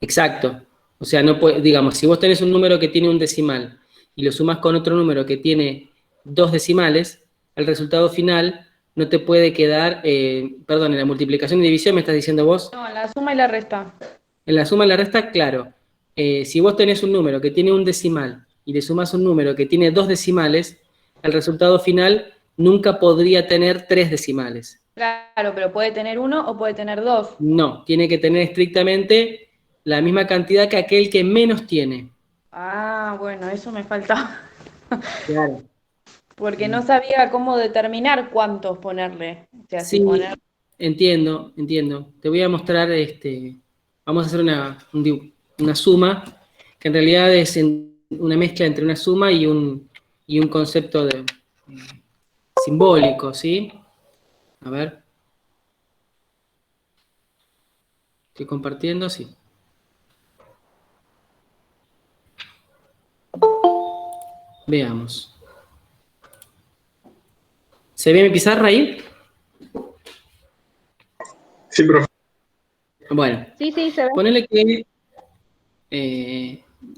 Exacto. O sea, no puede, digamos, si vos tenés un número que tiene un decimal y lo sumás con otro número que tiene dos decimales, el resultado final no te puede quedar, perdón, en la multiplicación y división me estás diciendo vos. No, la suma y la resta. En la suma y la resta, claro. Si vos tenés un número que tiene un decimal y le sumás un número que tiene dos decimales, el resultado final nunca podría tener tres decimales. Claro, pero puede tener uno o puede tener dos. No, tiene que tener estrictamente la misma cantidad que aquel que menos tiene. Ah, bueno, eso me falta. Claro. Porque no sabía cómo determinar cuántos ponerle. O sea, si poner. Sí, entiendo, entiendo. Te voy a mostrar, vamos a hacer una suma, que en realidad es una mezcla entre una suma y un concepto simbólico, ¿sí? A ver, estoy compartiendo, sí. Veamos. ¿Se ve mi pizarra ahí? Sí, profe. Bueno, Sí, sí, se ve. ponele que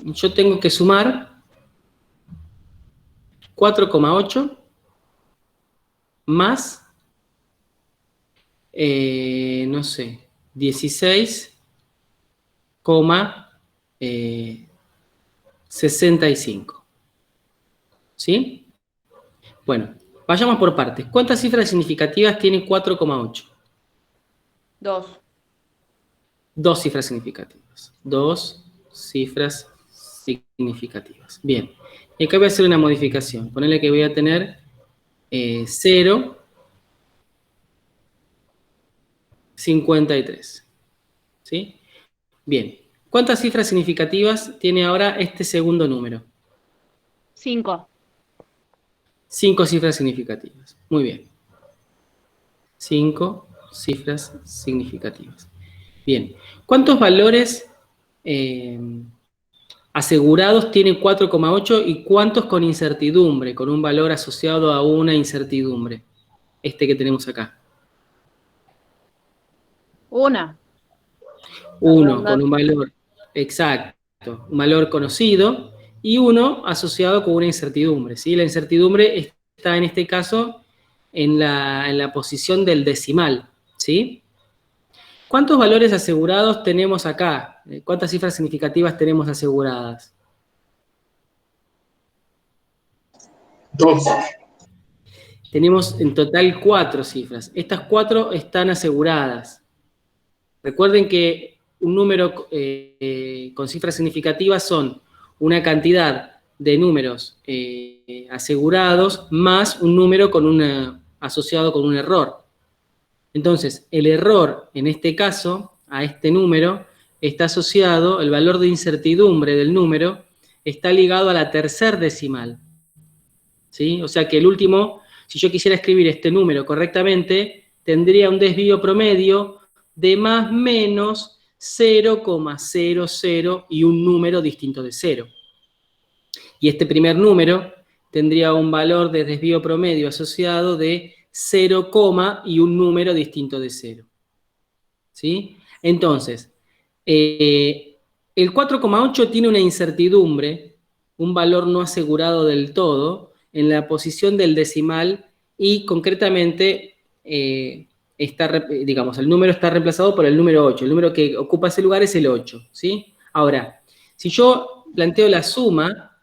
yo tengo que sumar 4,8 más, no sé, 16,65. ¿Sí? Bueno, vayamos por partes. ¿Cuántas cifras significativas tiene 4,8? Dos. Dos cifras significativas. Dos cifras significativas. Bien. Y acá voy a hacer una modificación. Ponerle que voy a tener 0,53. ¿Sí? Bien. ¿Cuántas cifras significativas tiene ahora este segundo número? 5. 5 cifras significativas. Muy bien. 5 cifras significativas. Bien. ¿Cuántos valores asegurados tiene 4,8 y cuántos con incertidumbre, con un valor asociado a una incertidumbre? Este que tenemos acá. Una. Uno con un valor exacto, un valor conocido, y uno asociado con una incertidumbre. ¿Sí? La incertidumbre está en este caso en la posición del decimal. ¿Sí? ¿Cuántos valores asegurados tenemos acá? ¿Cuántas cifras significativas tenemos aseguradas? Dos. Tenemos en total 4 cifras. Estas 4 están aseguradas. Recuerden que un número con cifras significativas son una cantidad de números asegurados más un número asociado con un error. Entonces, el error, en este caso, a este número, está asociado, el valor de incertidumbre del número, está ligado a la tercer decimal. ¿Sí? O sea que el último, si yo quisiera escribir este número correctamente, tendría un desvío promedio de más menos 0,00 y un número distinto de 0. Y este primer número tendría un valor de desvío promedio asociado de 0, y un número distinto de 0. ¿Sí? Entonces, el 4,8 tiene una incertidumbre, un valor no asegurado del todo, en la posición del decimal y concretamente digamos, el número está reemplazado por el número 8. El número que ocupa ese lugar es el 8. ¿Sí? Ahora, si yo planteo la suma,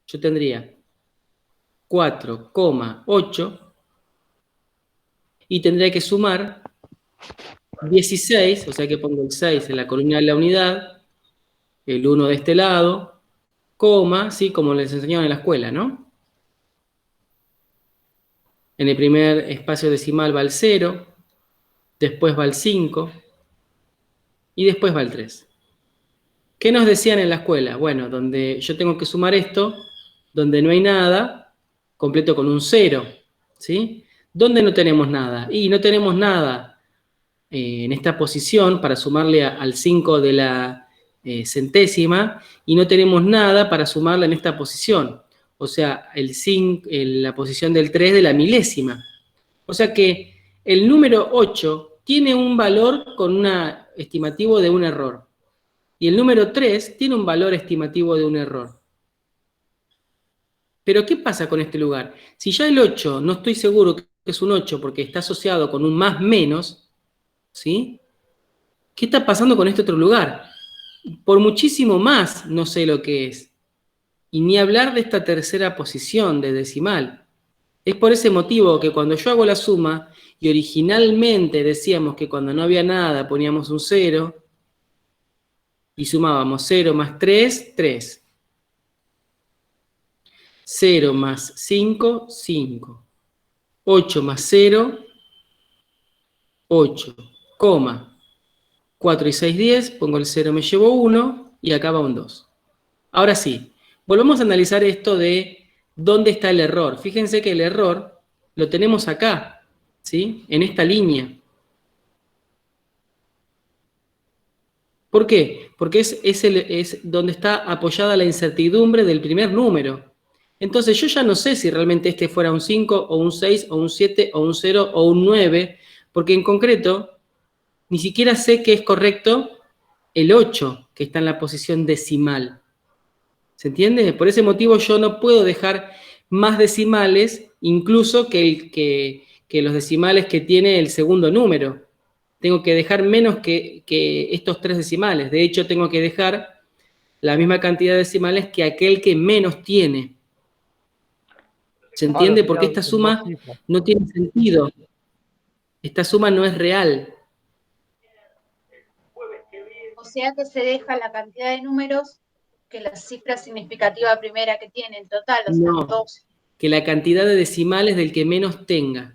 yo tendría 4,8 y tendría que sumar 16, o sea que pongo el 6 en la columna de la unidad, el 1 de este lado, coma, ¿sí? Como les enseñaron en la escuela, ¿no? En el primer espacio decimal va el 0, después va el 5 y después va el 3. ¿Qué nos decían en la escuela? Bueno, donde yo tengo que sumar esto, donde no hay nada, completo con un 0, ¿sí? ¿Dónde no tenemos nada? Y no tenemos nada en esta posición para sumarle al 5 de la centésima y no tenemos nada para sumarle en esta posición. O sea, la posición del 3 de la milésima. O sea que el número 8 tiene un valor con una estimativo de un error. Y el número 3 tiene un valor estimativo de un error. Pero ¿qué pasa con este lugar? Si ya el 8 no estoy seguro que es un 8 porque está asociado con un más menos, ¿sí? ¿Qué está pasando con este otro lugar? Por muchísimo más no sé lo que es. Y ni hablar de esta tercera posición de decimal. Es por ese motivo que cuando yo hago la suma, y originalmente decíamos que cuando no había nada poníamos un 0, y sumábamos 0 más 3, 3. 0 más 5, 5. 8 más 0, 8. Coma. 4 y 6, 10. Pongo el 0, me llevo 1, y acá va un 2. Ahora sí, volvamos a analizar esto de dónde está el error. Fíjense que el error lo tenemos acá, ¿sí? En esta línea. ¿Por qué? Porque es donde está apoyada la incertidumbre del primer número. Entonces yo ya no sé si realmente este fuera un 5 o un 6 o un 7 o un 0 o un 9, porque en concreto ni siquiera sé que es correcto el 8, que está en la posición decimal. ¿Se entiende? Por ese motivo yo no puedo dejar más decimales, incluso que los decimales que tiene el segundo número. Tengo que dejar menos que estos 3 decimales. De hecho, tengo que dejar la misma cantidad de decimales que aquel que menos tiene. ¿Se entiende? Porque esta suma no tiene sentido. Esta suma no es real. O sea que se deja la cantidad de números que la cifra significativa primera que tiene en total, o sea, No, 2. que la cantidad de decimales del que menos tenga.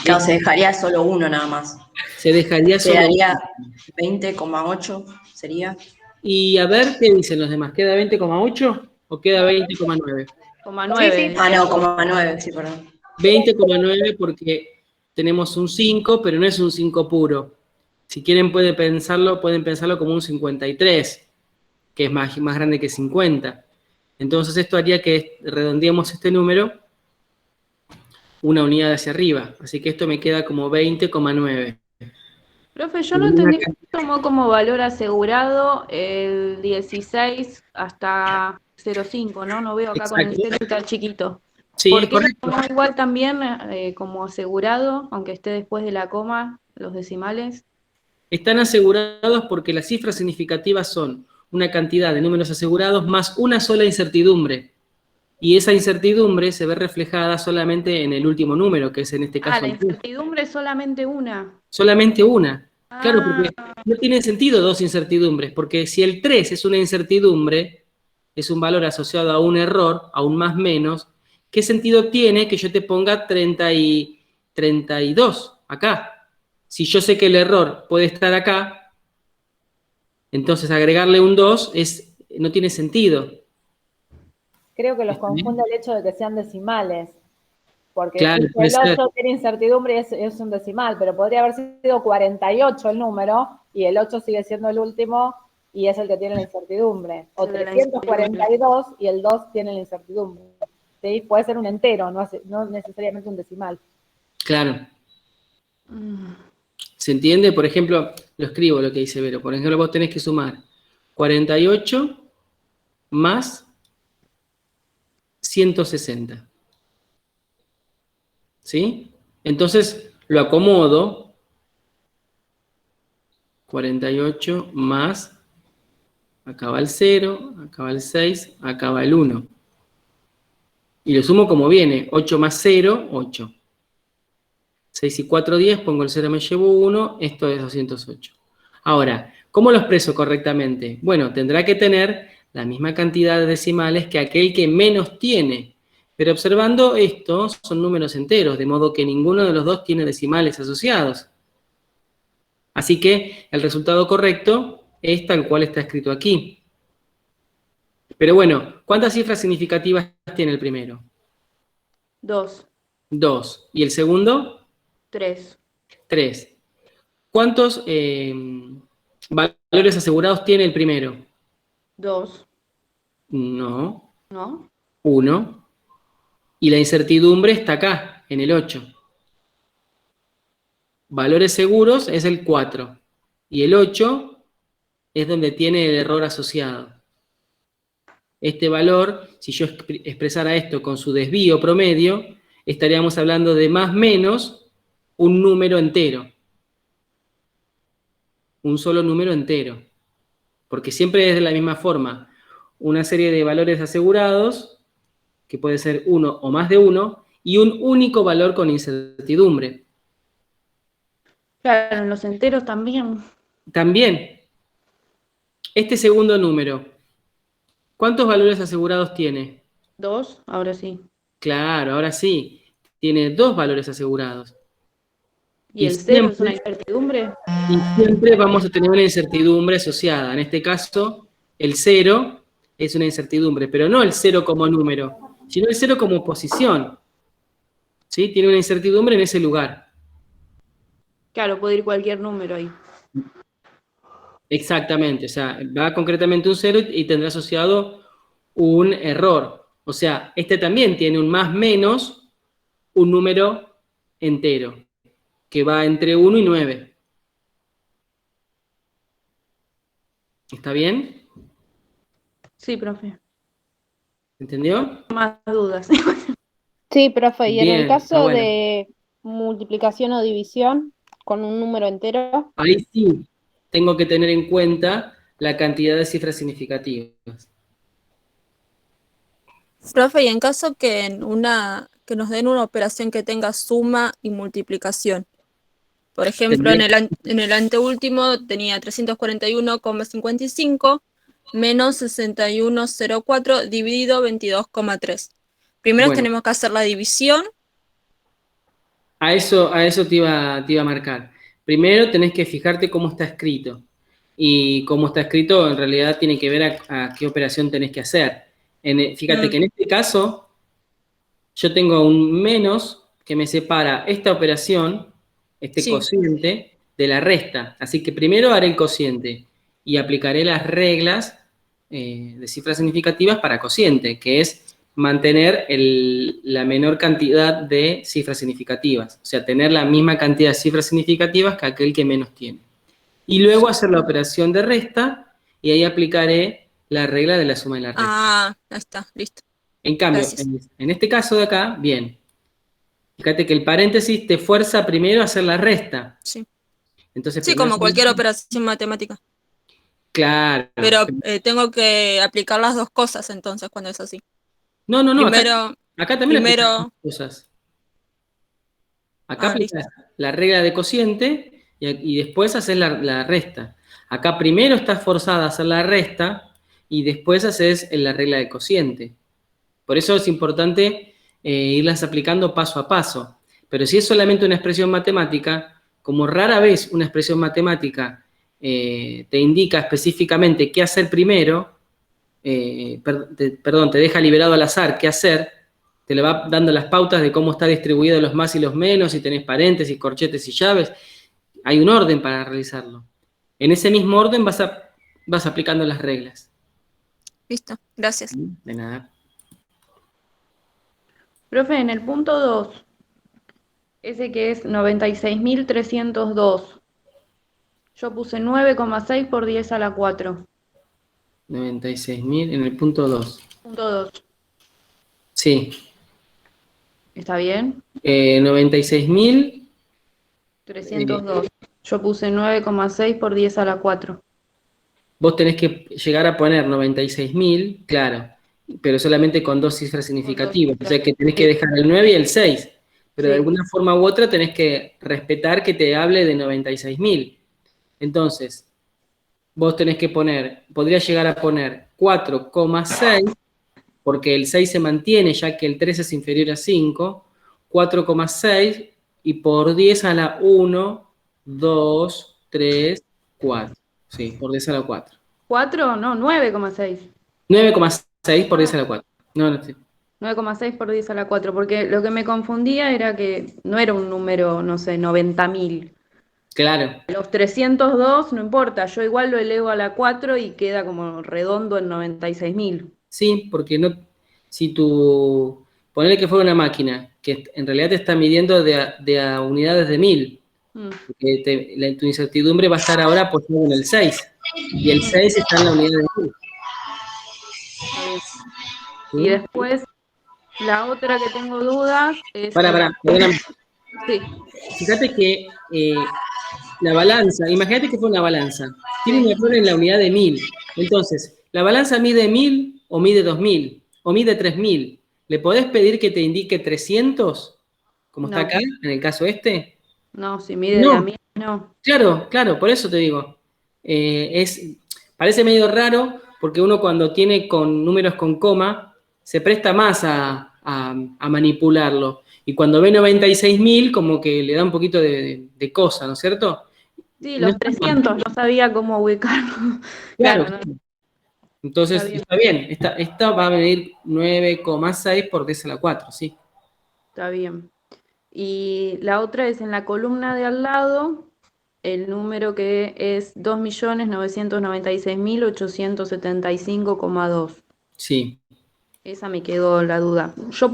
Claro, se dejaría solo uno nada más. Se dejaría solo Quedaría uno. 20,8, sería. Y a ver, ¿qué dicen los demás? ¿Queda 20,8 o queda 20,9? 9. Sí, sí. Ah, no, 0,9, sí, perdón. 20,9 porque tenemos un 5, pero no es un 5 puro. Si quieren pueden pensarlo como un 53, que es más grande que 50. Entonces esto haría que redondeemos este número una unidad hacia arriba. Así que esto me queda como 20,9. Profe, yo no entendí que tomó como valor asegurado el 16 hasta 0,5, ¿no? No veo acá con el Exacto. celu tan chiquito. Sí, ¿Por es qué lo correcto. tomó igual también como asegurado, aunque esté después de la coma, los decimales? Están asegurados porque las cifras significativas son una cantidad de números asegurados más una sola incertidumbre. Y esa incertidumbre se ve reflejada solamente en el último número, que es en este caso La el 3. incertidumbre es solamente una. Solamente una. Claro, Ah, porque no tiene sentido dos incertidumbres, porque si el 3 es una incertidumbre, es un valor asociado a un error, a un más menos, ¿qué sentido tiene que yo te ponga 32 acá? Si yo sé que el error puede estar acá, entonces agregarle un 2 no tiene sentido. Creo que los ¿Está bien? confunde el hecho de que sean decimales, porque Claro, justo puede el ser. 8 tiene incertidumbre y es un decimal, pero podría haber sido 48 el número y el 8 sigue siendo el último y es el que tiene la incertidumbre. O el de la incertidumbre. 342 y el 2 tiene la incertidumbre. ¿Sí? Puede ser un entero, no necesariamente un decimal. Claro. ¿Se entiende? Por ejemplo, lo escribo lo que dice Vero. Por ejemplo, vos tenés que sumar 48 más 160. ¿Sí? Entonces lo acomodo. 48 más, acá va el 0, acá va el 6, acá va el 1. Y lo sumo como viene. 8 más 0, 8. 6 y 4, 10, pongo el 0, me llevo 1, esto es 208. Ahora, ¿cómo lo expreso correctamente? Bueno, tendrá que tener la misma cantidad de decimales que aquel que menos tiene. Pero observando esto, son números enteros, de modo que ninguno de los dos tiene decimales asociados. Así que el resultado correcto es tal cual está escrito aquí. Pero bueno, ¿cuántas cifras significativas tiene el primero? 2, 2. ¿Y el segundo? 3, 3. ¿Cuántos valores asegurados tiene el primero? 2, No, ¿no? 1. Y la incertidumbre está acá, en el 8. valores seguros es el 4. Y el 8 es donde tiene el error asociado. Este valor, si yo expresara esto con su desvío promedio, estaríamos hablando de más o menos un número entero. Un solo número entero. Porque siempre es de la misma forma. Una serie de valores asegurados, que puede ser uno o más de uno, y un único valor con incertidumbre. Claro, en los enteros también. También, este segundo número, ¿cuántos valores asegurados tiene? 2, ahora sí. Claro, ahora sí, tiene 2 valores asegurados. ¿Y el 0 es una incertidumbre? Y siempre vamos a tener una incertidumbre asociada. En este caso, el 0 es una incertidumbre, pero no el 0 como número, sino el 0 como posición. ¿Sí? Tiene una incertidumbre en ese lugar. Claro, puede ir cualquier número ahí. Exactamente, o sea, va concretamente un 0 y tendrá asociado un error. O sea, este también tiene un más menos un número entero, que va entre 1 y 9. ¿Está bien? Sí, profe. ¿Entendió? Más dudas. Sí, profe, y en Bien, el está caso bueno. de multiplicación o división con un número entero, Ahí sí tengo que tener en cuenta la cantidad de cifras significativas. Profe, y en caso que nos den una operación que tenga suma y multiplicación. Por ejemplo, en el anteúltimo tenía 341,55 menos 61,04 dividido 22,3. Primero Bueno, tenemos que hacer la división. a eso te iba a marcar. Primero tenés que fijarte cómo está escrito. Y cómo está escrito en realidad tiene que ver a qué operación tenés que hacer. Fíjate que en este caso yo tengo un menos que me separa esta operación, este Sí. cociente, de la resta. Así que primero haré el cociente y aplicaré las reglas de cifras significativas para cociente, que es mantener la menor cantidad de cifras significativas. O sea, tener la misma cantidad de cifras significativas que aquel que menos tiene. Y luego hacer la operación de resta y ahí aplicaré la regla de la suma y la resta. Ah, ahí está, listo. En cambio, Gracias. en este caso de acá, bien. Fíjate que el paréntesis te fuerza primero a hacer la resta. Sí. Entonces, Sí, primero como cualquier operación matemática. Claro. Pero tengo que aplicar las dos cosas entonces cuando es así. No. Primero, Acá también aplicas cosas. Acá aplicas la regla de cociente y después haces la resta. Acá primero estás forzada a hacer la resta y después haces la regla de cociente. Por eso es importante irlas aplicando paso a paso. Pero si es solamente una expresión matemática, como rara vez una expresión matemática te indica específicamente qué hacer primero, te deja liberado al azar qué hacer, te le va dando las pautas de cómo está distribuido los más y los menos, si tenés paréntesis, corchetes y llaves, hay un orden para realizarlo. En ese mismo orden vas aplicando las reglas. Listo, gracias. De nada. Profe, en el punto 2, ese que es 96.302, yo puse 9,6 por 10 a la 4. 96.000 en el punto 2. Punto 2. Sí. ¿Está bien? 96.000. 302. Yo puse 9,6 por 10 a la 4. Vos tenés que llegar a poner 96.000, claro, pero solamente con 2 cifras significativas. O sea que tenés que dejar el 9 y el 6. Pero de alguna forma u otra tenés que respetar que te hable de 96.000. Entonces, vos tenés que podrías llegar a poner 4,6, porque el 6 se mantiene ya que el 3 es inferior a 5, 4,6 y por 10 a la 1, 2, 3, 4. Sí, por 10 a la 4. ¿4? No, 9,6. 9,6 por 10 a la 4. No, sí. 9,6 por 10 a la 4, porque lo que me confundía era que no era un número, no sé, 90.000. Claro. Los 302 no importa, yo igual lo elevo a la 4 y queda como redondo en 96.000. Sí, porque no, si ponele que fuera una máquina, que en realidad te está midiendo de a unidades de 1000. Porque tu incertidumbre va a estar ahora apoyada en el 6. Y el 6 está en la unidad de 1000. ¿Sí? Y después, la otra que tengo dudas es... Perdóname. Sí. Fíjate que la balanza, imagínate que fue una balanza, tiene un error en la unidad de 1000. Entonces, ¿la balanza mide 1000 o mide 2000 o mide 3000? ¿Le podés pedir que te indique 300? Como está acá, en el caso este. No, si mide de a 1000, no. Claro, por eso te digo. Parece medio raro porque uno cuando tiene con números con coma se presta más a manipularlo. Y cuando ve 96.000 como que le da un poquito de cosa, ¿no es cierto? Sí, los 300, no sabía cómo ubicarlo. Claro. No. Entonces, está bien. Esta va a venir 9,6 por 10 a la 4, sí. Está bien. Y la otra es en la columna de al lado, el número que es 2.996.875,2. Sí. Esa me quedó la duda. Yo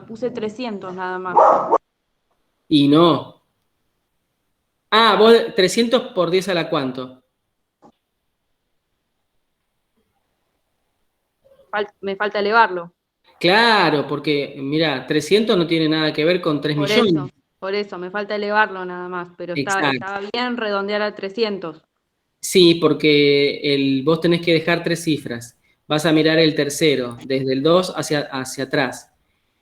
puse 300 nada más. Y no. Vos 300 por 10 a la ¿cuánto? Me falta elevarlo. Claro, porque, mira, 300 no tiene nada que ver con 3 millones. Por eso, me falta elevarlo nada más, pero estaba bien redondear a 300. Sí, porque vos tenés que dejar 3 cifras. Vas a mirar el tercero, desde el 2 hacia atrás.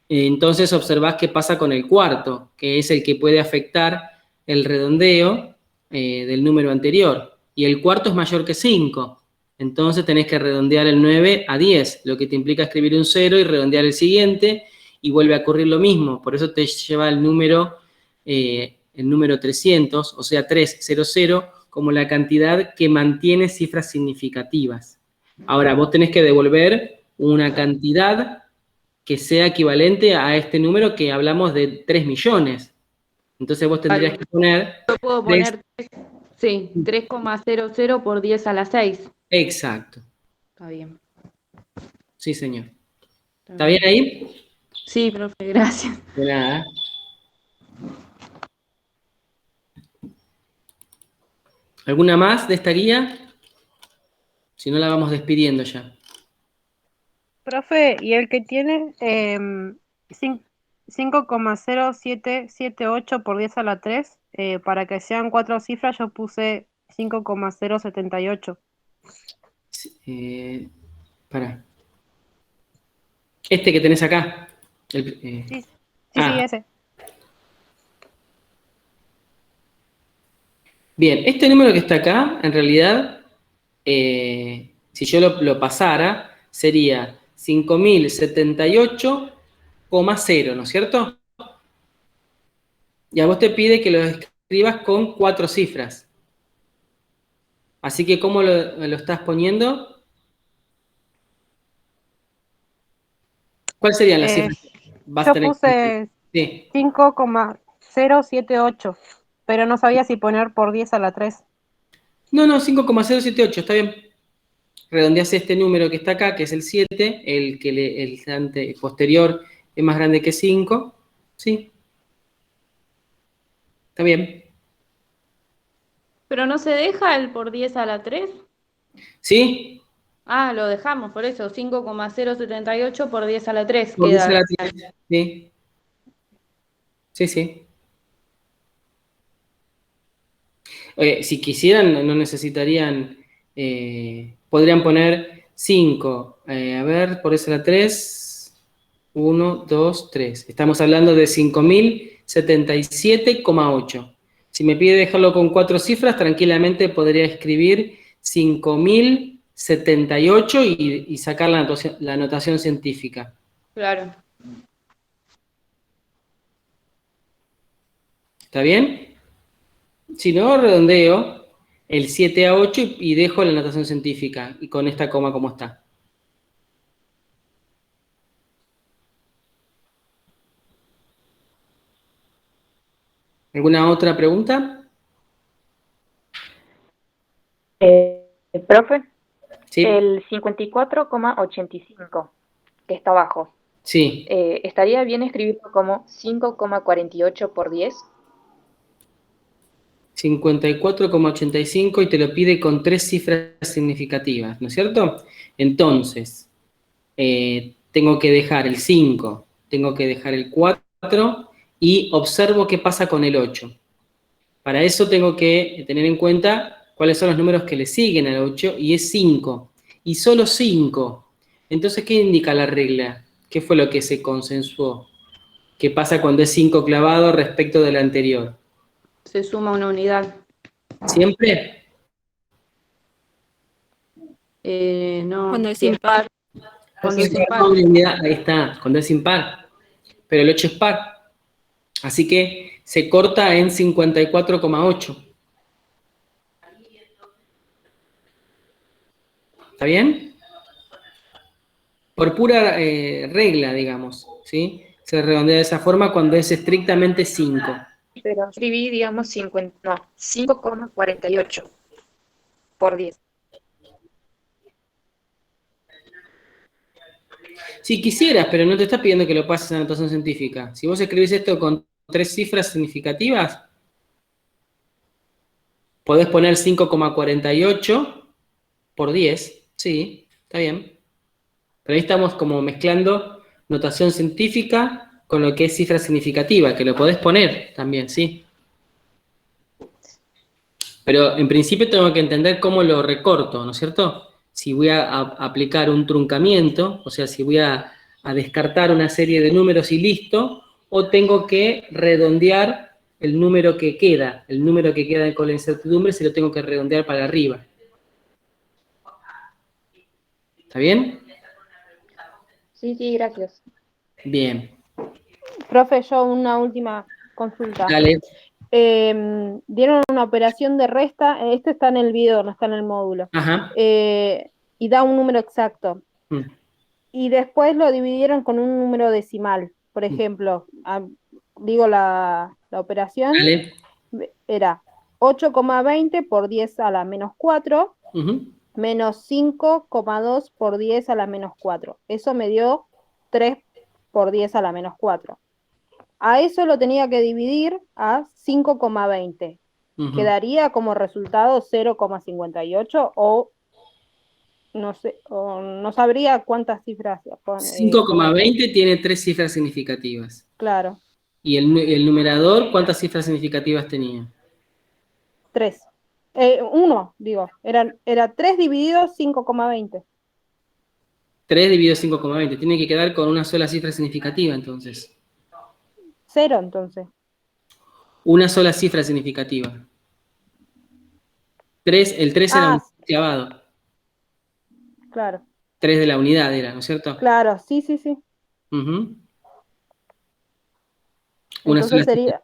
Entonces observás qué pasa con el cuarto, que es el que puede afectar el redondeo del número anterior. Y el cuarto es mayor que 5. Entonces tenés que redondear el 9 a 10, lo que te implica escribir un 0 y redondear el siguiente, y vuelve a ocurrir lo mismo. Por eso te lleva el número 300, o sea, 300, como la cantidad que mantiene cifras significativas. Ahora, vos tenés que devolver una cantidad que sea equivalente a este número que hablamos de 3 millones. Entonces vos tendrías que poner... Yo puedo poner 3,00 por 10 a la 6. Exacto. Está bien. Sí, señor. ¿Está bien ahí? Sí, profe, gracias. De nada. ¿Alguna más de esta guía? Si no, la vamos despidiendo ya. Profe, ¿y el que tiene 5,0778 por 10 a la 3? Para que sean 4 cifras, yo puse 5,078. Pará. Este que tenés acá. Sí, ese. Bien, este número que está acá, en realidad, si yo lo pasara, sería 5.078,0, ¿no es cierto? Y a vos te pide que lo escribas con 4 cifras. Así que, ¿cómo lo estás poniendo? ¿Cuáles serían las cifras? Yo puse 5,078, pero no sabía si poner por 10 a la 3. No, 5,078, está bien. Redondeás este número que está acá, que es el 7, el posterior es más grande que 5, ¿sí? Está bien. ¿Pero no se deja el por 10 a la 3? ¿Sí? Lo dejamos, por eso, 5,078 por 10 a la 3 Por 10 queda. a la 3, sí. Sí. Si quisieran, no necesitarían, podrían poner 5, por eso la 3, 1, 2, 3. Estamos hablando de 5.077,8. Si me pide dejarlo con 4 cifras, tranquilamente podría escribir 5.078 y sacar la notación científica. Claro. ¿Está bien? Si no, redondeo el 7 a 8 y dejo la notación científica y con esta coma como está. ¿Alguna otra pregunta? Profe, ¿Sí? el 54,85 que está abajo. Sí. ¿Estaría bien escribirlo como 5,48 por 10? 54,85 y te lo pide con 3 cifras significativas, ¿no es cierto? Entonces, tengo que dejar el 5, tengo que dejar el 4 y observo qué pasa con el 8. Para eso tengo que tener en cuenta cuáles son los números que le siguen al 8 y es 5. Y solo 5. Entonces, ¿qué indica la regla? ¿Qué fue lo que se consensuó? ¿Qué pasa cuando es 5 clavado respecto del anterior? Se suma una unidad. ¿Siempre? No, Cuando es si es impar. par. Cuando es impar. Doble unidad, ahí está, cuando es impar. Pero el 8 es par. Así que se corta en 54,8. ¿Está bien? Por pura regla, digamos, ¿sí? Se redondea de esa forma cuando es estrictamente 5. Pero escribí, digamos, 5,48 por 10. Si quisieras, pero no te está pidiendo que lo pases a notación científica. Si vos escribís esto con 3 cifras significativas, podés poner 5,48 por 10. Sí, está bien. Pero ahí estamos como mezclando notación científica con lo que es cifra significativa, que lo podés poner también, sí. Pero en principio tengo que entender cómo lo recorto, ¿no es cierto? Si voy a aplicar un truncamiento, o sea, si voy a descartar una serie de números y listo, o tengo que redondear el número que queda con la incertidumbre, si lo tengo que redondear para arriba. ¿Está bien? Sí, gracias. Bien. Profe, yo una última consulta. Dale. Dieron una operación de resta, este está en el video, no está en el módulo, Ajá. y da un número exacto. Mm. Y después lo dividieron con un número decimal. Por ejemplo, digo la operación, Dale. era 8,20 por 10 a la menos 4, Ujú. menos 5,2 por 10 a la menos 4. Eso me dio 3 por 10 a la menos 4. A eso lo tenía que dividir a 5,20. Ujú. Quedaría como resultado 0,58 o no sé, o no sabría cuántas cifras. 5,20 tiene 3 cifras significativas. Claro, ¿Y el numerador cuántas cifras significativas tenía? 3. 1, digo, era 3 dividido 5,20. 3 dividido 5,20. Tiene que quedar con una sola cifra significativa, entonces. 0, entonces. Una sola cifra significativa. El 3 era un clavado. Claro, 3 de la unidad era, ¿no es cierto? claro, sí. Ujú. Una Entonces sola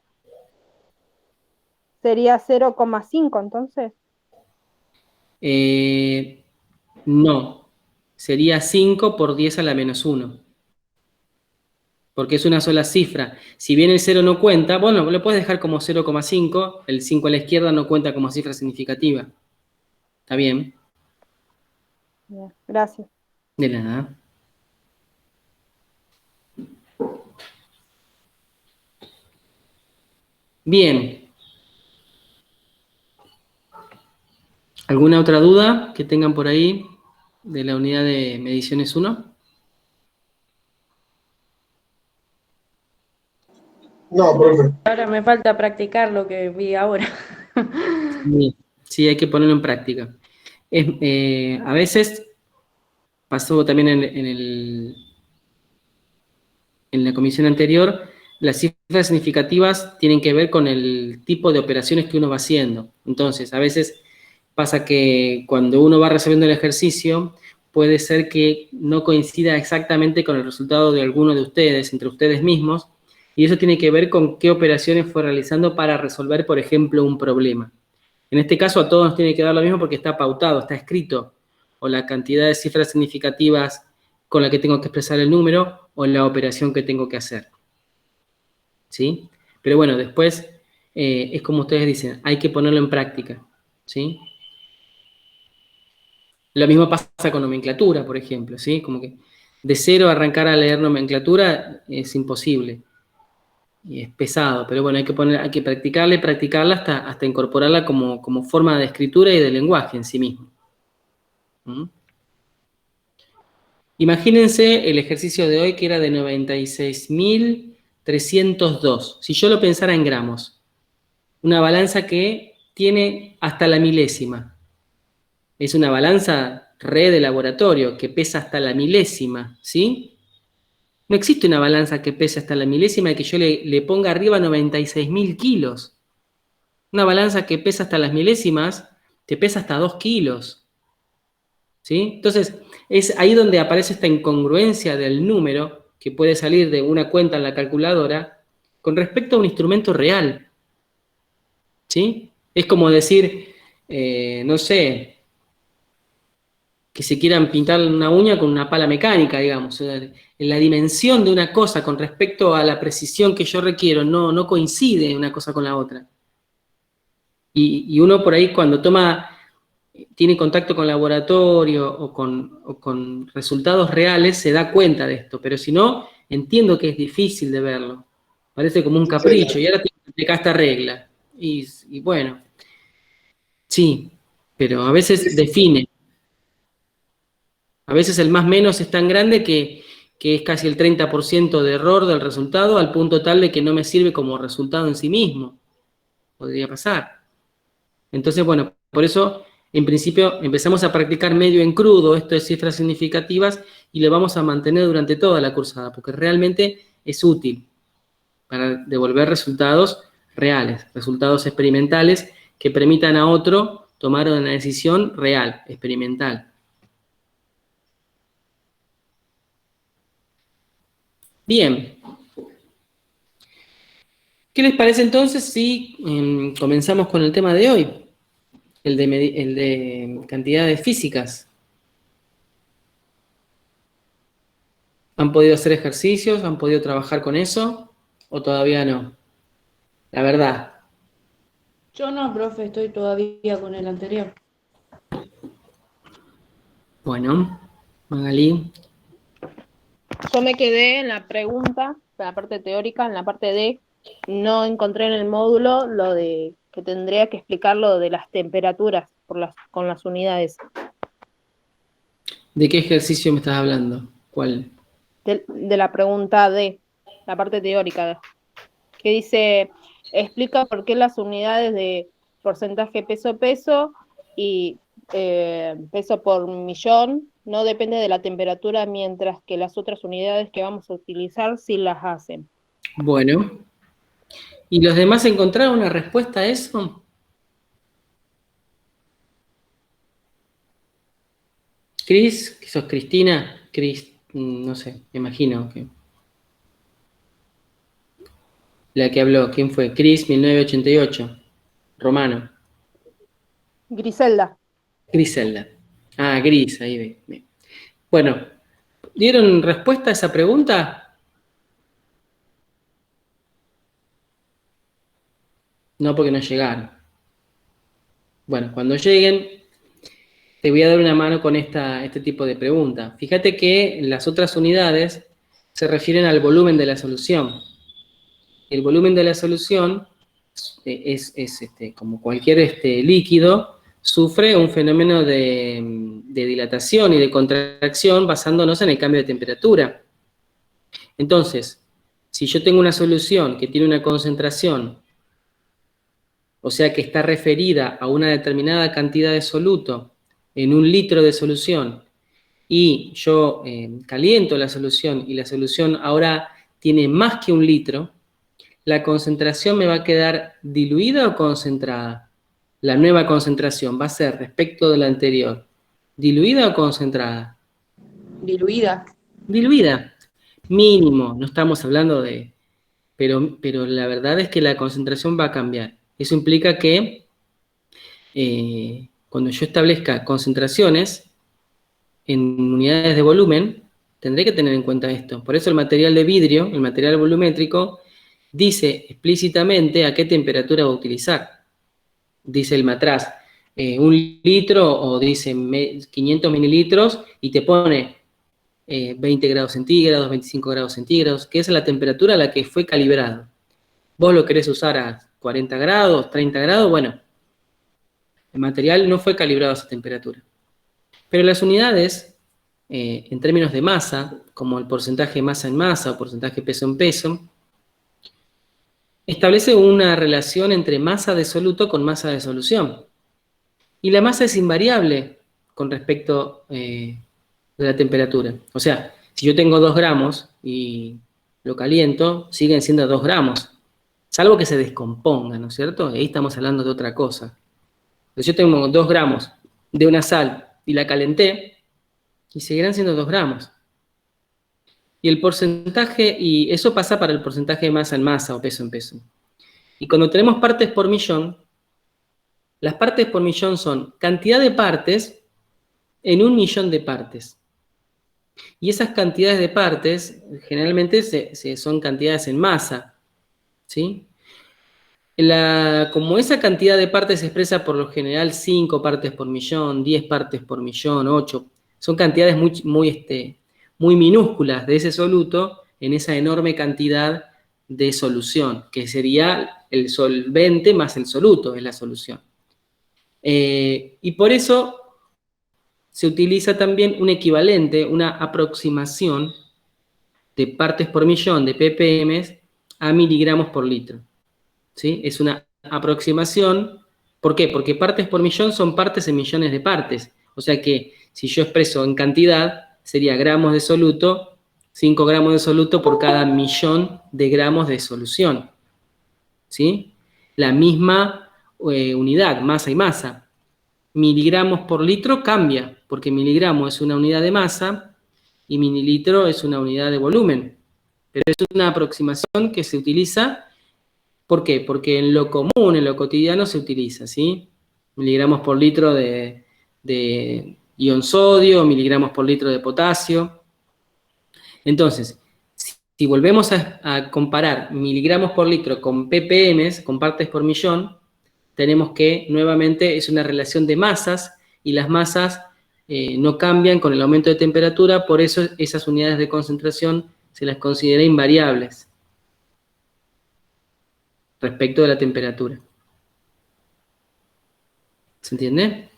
sería 0,5, entonces. No. Sería 5 por 10 a la menos 1. Porque es una sola cifra. Si bien el 0 no cuenta, bueno, lo puedes dejar como 0,5, el 5 a la izquierda no cuenta como cifra significativa. ¿Está bien? Bien, gracias. De nada. Bien. ¿Alguna otra duda que tengan por ahí de la unidad de mediciones 1? No, profe. Ahora me falta practicar lo que vi ahora. Sí, hay que ponerlo en práctica. A veces pasó también en la comisión anterior, las cifras significativas tienen que ver con el tipo de operaciones que uno va haciendo. Entonces, a veces pasa que cuando uno va resolviendo el ejercicio, puede ser que no coincida exactamente con el resultado de alguno de ustedes, entre ustedes mismos, y eso tiene que ver con qué operaciones fue realizando para resolver, por ejemplo, un problema. En este caso a todos nos tiene que dar lo mismo porque está pautado, está escrito, o la cantidad de cifras significativas con la que tengo que expresar el número, o la operación que tengo que hacer. ¿Sí? Pero bueno, después es como ustedes dicen, hay que ponerlo en práctica. ¿Sí? Lo mismo pasa con nomenclatura, por ejemplo, ¿sí? Como que de cero arrancar a leer nomenclatura es imposible. y es pesado, pero bueno, hay que practicarla y practicarla hasta incorporarla como forma de escritura y de lenguaje en sí mismo. ¿Mm? Imagínense el ejercicio de hoy que era de 96.302. Si yo lo pensara en gramos, una balanza que tiene hasta la milésima. Es una balanza re de laboratorio que pesa hasta la milésima, ¿sí? No existe una balanza que pese hasta la milésima y que yo le ponga arriba 96.000 kilos. Una balanza que pesa hasta las milésimas te pesa hasta 2 kilos. ¿Sí? Entonces, es ahí donde aparece esta incongruencia del número que puede salir de una cuenta en la calculadora con respecto a un instrumento real. ¿Sí? Es como decir, no sé, que se quieran pintar una uña con una pala mecánica, digamos. En la dimensión de una cosa con respecto a la precisión que yo requiero no coincide una cosa con la otra. Y uno por ahí cuando tiene contacto con laboratorio o con resultados reales, se da cuenta de esto, pero si no, entiendo que es difícil de verlo. Parece como un capricho, y ahora tengo que aplicar esta regla. Y bueno, sí, pero a veces define. A veces el más menos es tan grande que es casi el 30% de error del resultado, al punto tal de que no me sirve como resultado en sí mismo. Podría pasar. Entonces, bueno, por eso, en principio, empezamos a practicar medio en crudo esto de cifras significativas y lo vamos a mantener durante toda la cursada, porque realmente es útil para devolver resultados reales, resultados experimentales que permitan a otro tomar una decisión real, experimental. Bien. ¿Qué les parece entonces si comenzamos con el tema de hoy? El de cantidades físicas. ¿Han podido hacer ejercicios? ¿Han podido trabajar con eso? ¿O todavía no? La verdad. Yo no, profe, estoy todavía con el anterior. Bueno, Magalí. Yo me quedé en la pregunta, en la parte teórica, en la parte D. No encontré en el módulo lo de que tendría que explicar lo de las temperaturas con las unidades. ¿De qué ejercicio me estás hablando? ¿Cuál? De la pregunta D, la parte teórica, que dice, explica por qué las unidades de porcentaje peso-peso y peso por millón no depende de la temperatura, mientras que las otras unidades que vamos a utilizar sí las hacen. Bueno. ¿Y los demás encontraron una respuesta a eso? Cris, que sos Cristina, Cris, no sé, me imagino que... La que habló, ¿quién fue? Cris, 1988, Romano. Griselda. Griselda. Ah, Gris, ahí ve. Bueno, ¿dieron respuesta a esa pregunta? No, porque no llegaron. Bueno, cuando lleguen, te voy a dar una mano con este tipo de pregunta. Fíjate que las otras unidades se refieren al volumen de la solución. El volumen de la solución es como cualquier líquido, sufre un fenómeno de dilatación y de contracción basándonos en el cambio de temperatura. Entonces, si yo tengo una solución que tiene una concentración, o sea que está referida a una determinada cantidad de soluto en un litro de solución, y yo caliento la solución y la solución ahora tiene más que un litro, ¿la concentración me va a quedar diluida o concentrada? La nueva concentración va a ser respecto de la anterior, ¿diluida o concentrada? Diluida. Diluida. Mínimo, no estamos hablando de... Pero la verdad es que la concentración va a cambiar. Eso implica que cuando yo establezca concentraciones en unidades de volumen, tendré que tener en cuenta esto. Por eso el material de vidrio, el material volumétrico, dice explícitamente a qué temperatura va a utilizar. Dice el matraz, 1 litro o dice 500 mililitros y te pone 20 grados centígrados, 25 grados centígrados, que es la temperatura a la que fue calibrado. vos lo querés usar a 40 grados, 30 grados, bueno, el material no fue calibrado a esa temperatura. Pero las unidades, en términos de masa, como el porcentaje de masa en masa o porcentaje peso en peso, establece una relación entre masa de soluto con masa de solución. Y la masa es invariable con respecto de la temperatura. O sea, si yo tengo 2 gramos y lo caliento, siguen siendo 2 gramos. Salvo que se descomponga, ¿no es cierto? Ahí estamos hablando de otra cosa. Entonces yo tengo 2 gramos de una sal y la calenté, y seguirán siendo 2 gramos. Y el porcentaje, y eso pasa para el porcentaje de masa en masa o peso en peso. Y cuando tenemos partes por millón, las partes por millón son cantidad de partes en 1.000.000 de partes. Y esas cantidades de partes generalmente son cantidades en masa, ¿sí? Como esa cantidad de partes se expresa por lo general 5 partes por millón, 10 partes por millón, 8, son cantidades muy minúsculas de ese soluto en esa enorme cantidad de solución, que sería el solvente más el soluto, es la solución. Y por eso se utiliza también un equivalente, una aproximación de partes por millón de ppm a miligramos por litro. ¿Sí? Es una aproximación. ¿Por qué? Porque partes por millón son partes en millones de partes. O sea que si yo expreso en cantidad, sería gramos de soluto, 5 gramos de soluto por cada millón de gramos de solución. ¿Sí? La misma unidad, masa y masa. Miligramos por litro cambia, porque miligramo es una unidad de masa y mililitro es una unidad de volumen. Pero es una aproximación que se utiliza. ¿Por qué? Porque en lo común, en lo cotidiano se utiliza, ¿sí? Miligramos por litro de ion sodio, miligramos por litro de potasio. Entonces, si volvemos a comparar miligramos por litro con ppm, con partes por millón, tenemos que, nuevamente, es una relación de masas, y las masas no cambian con el aumento de temperatura, por eso esas unidades de concentración se las considera invariables respecto de la temperatura. ¿Se entiende?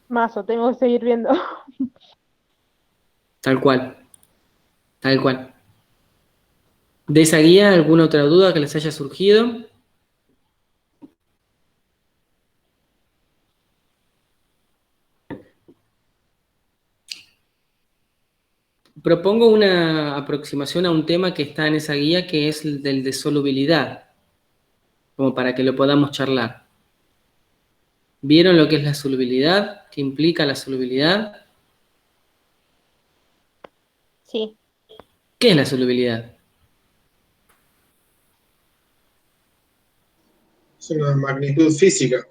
Mazo, tengo que seguir viendo. Tal cual. Tal cual. ¿De esa guía alguna otra duda que les haya surgido? Propongo una aproximación a un tema que está en esa guía, que es el del de solubilidad, como para que lo podamos charlar. ¿Vieron lo que es la solubilidad? ¿Qué implica la solubilidad? Sí. ¿Qué es la solubilidad? Es una magnitud física.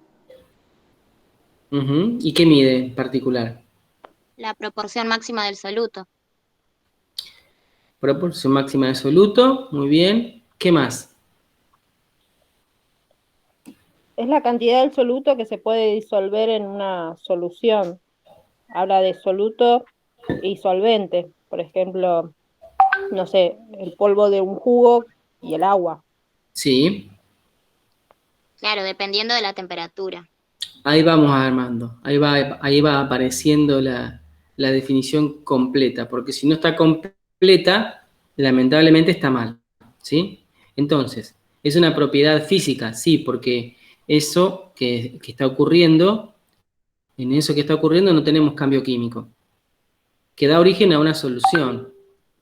¿Y qué mide en particular? La proporción máxima del soluto. Proporción máxima de soluto, muy bien. ¿Qué más? Es la cantidad del soluto que se puede disolver en una solución. Habla de soluto y solvente. Por ejemplo, no sé, el polvo de un jugo y el agua. Sí. Claro, dependiendo de la temperatura. Ahí vamos armando. Ahí va apareciendo la definición completa. Porque si no está completa, lamentablemente está mal. ¿Sí? Entonces, ¿es una propiedad física? Sí, porque eso que está ocurriendo, en eso que está ocurriendo no tenemos cambio químico. ¿Que da origen a una solución?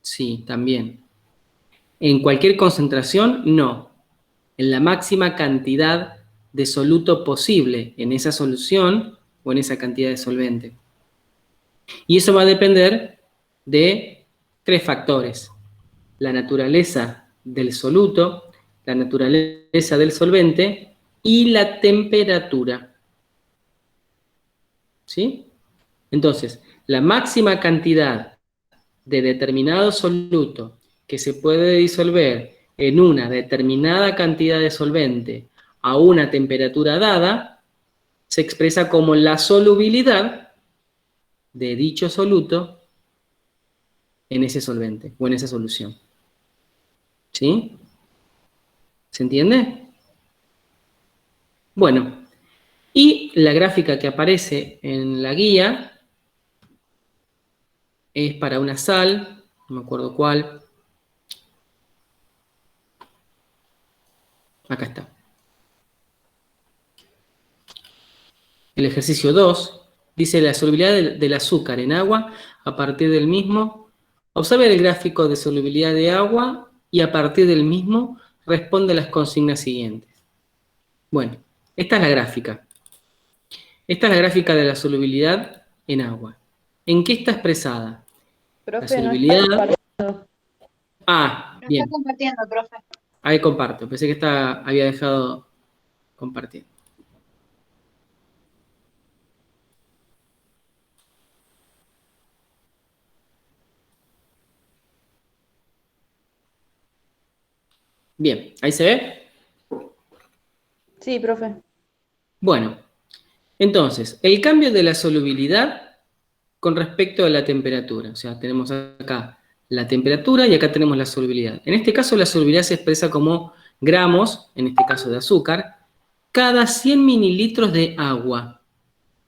Sí, también. ¿En cualquier concentración? No. En la máxima cantidad de soluto posible en esa solución o en esa cantidad de solvente. Y eso va a depender de 3 factores. La naturaleza del soluto, la naturaleza del solvente y la temperatura. ¿Sí? Entonces, la máxima cantidad de determinado soluto que se puede disolver en una determinada cantidad de solvente a una temperatura dada, se expresa como la solubilidad de dicho soluto en ese solvente o en esa solución. ¿Sí? ¿Se entiende? Bueno, y la gráfica que aparece en la guía es para una sal, no me acuerdo cuál. Acá está. El ejercicio 2 dice la solubilidad del azúcar en agua a partir del mismo. Observe el gráfico de solubilidad de agua y a partir del mismo responde las consignas siguientes. Bueno, esta es la gráfica. Esta es la gráfica de la solubilidad en agua. ¿En qué está expresada? La Profe, no solubilidad. está compartiendo. Ah, Lo bien. está compartiendo, profe. Ahí comparto. Pensé que había dejado compartir. Bien, ¿ahí se ve? Sí, profe. Bueno, entonces, el cambio de la solubilidad con respecto a la temperatura. O sea, tenemos acá la temperatura y acá tenemos la solubilidad. En este caso, la solubilidad se expresa como gramos, en este caso de azúcar, cada 100 mililitros de agua.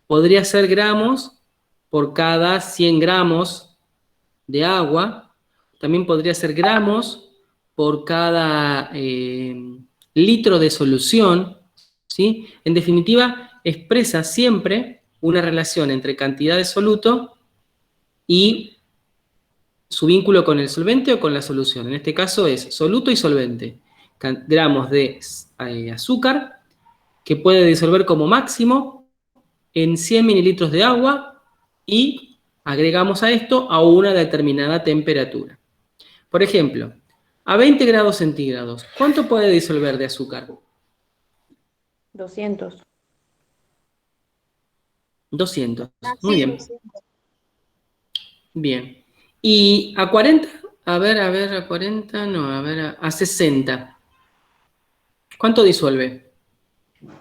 Podría ser gramos por cada 100 gramos de agua. También podría ser gramos por cada litro de solución, ¿sí? En definitiva, expresa siempre una relación entre cantidad de soluto y su vínculo con el solvente o con la solución. En este caso es soluto y solvente. Gramos de azúcar que puede disolver como máximo en 100 mililitros de agua y agregamos a esto a una determinada temperatura. Por ejemplo, a 20 grados centígrados, ¿cuánto puede disolver de azúcar? 200. 200. Ah, Muy sí, bien. 200. Bien. Y a 40, a 40, no, a 60. ¿Cuánto disuelve?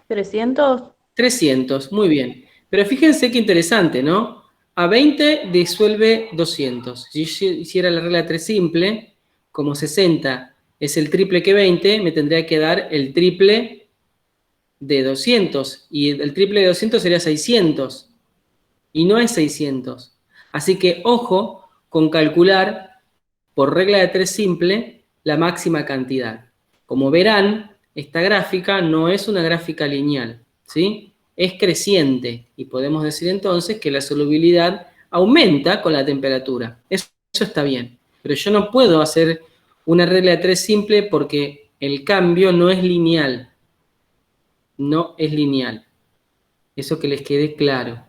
300. 300, muy bien. Pero fíjense qué interesante, ¿no? A 20 disuelve 200. Si yo hiciera la regla 3 simple, como 60 es el triple que 20, me tendría que dar el triple de 200. Y el triple de 200 sería 600. Y no es 600. Así que, ojo con calcular, por regla de 3 simple, la máxima cantidad. Como verán, esta gráfica no es una gráfica lineal, ¿sí? Es creciente y podemos decir entonces que la solubilidad aumenta con la temperatura. Eso está bien, pero yo no puedo hacer una regla de 3 simple porque el cambio no es lineal. No es lineal. Eso que les quede claro.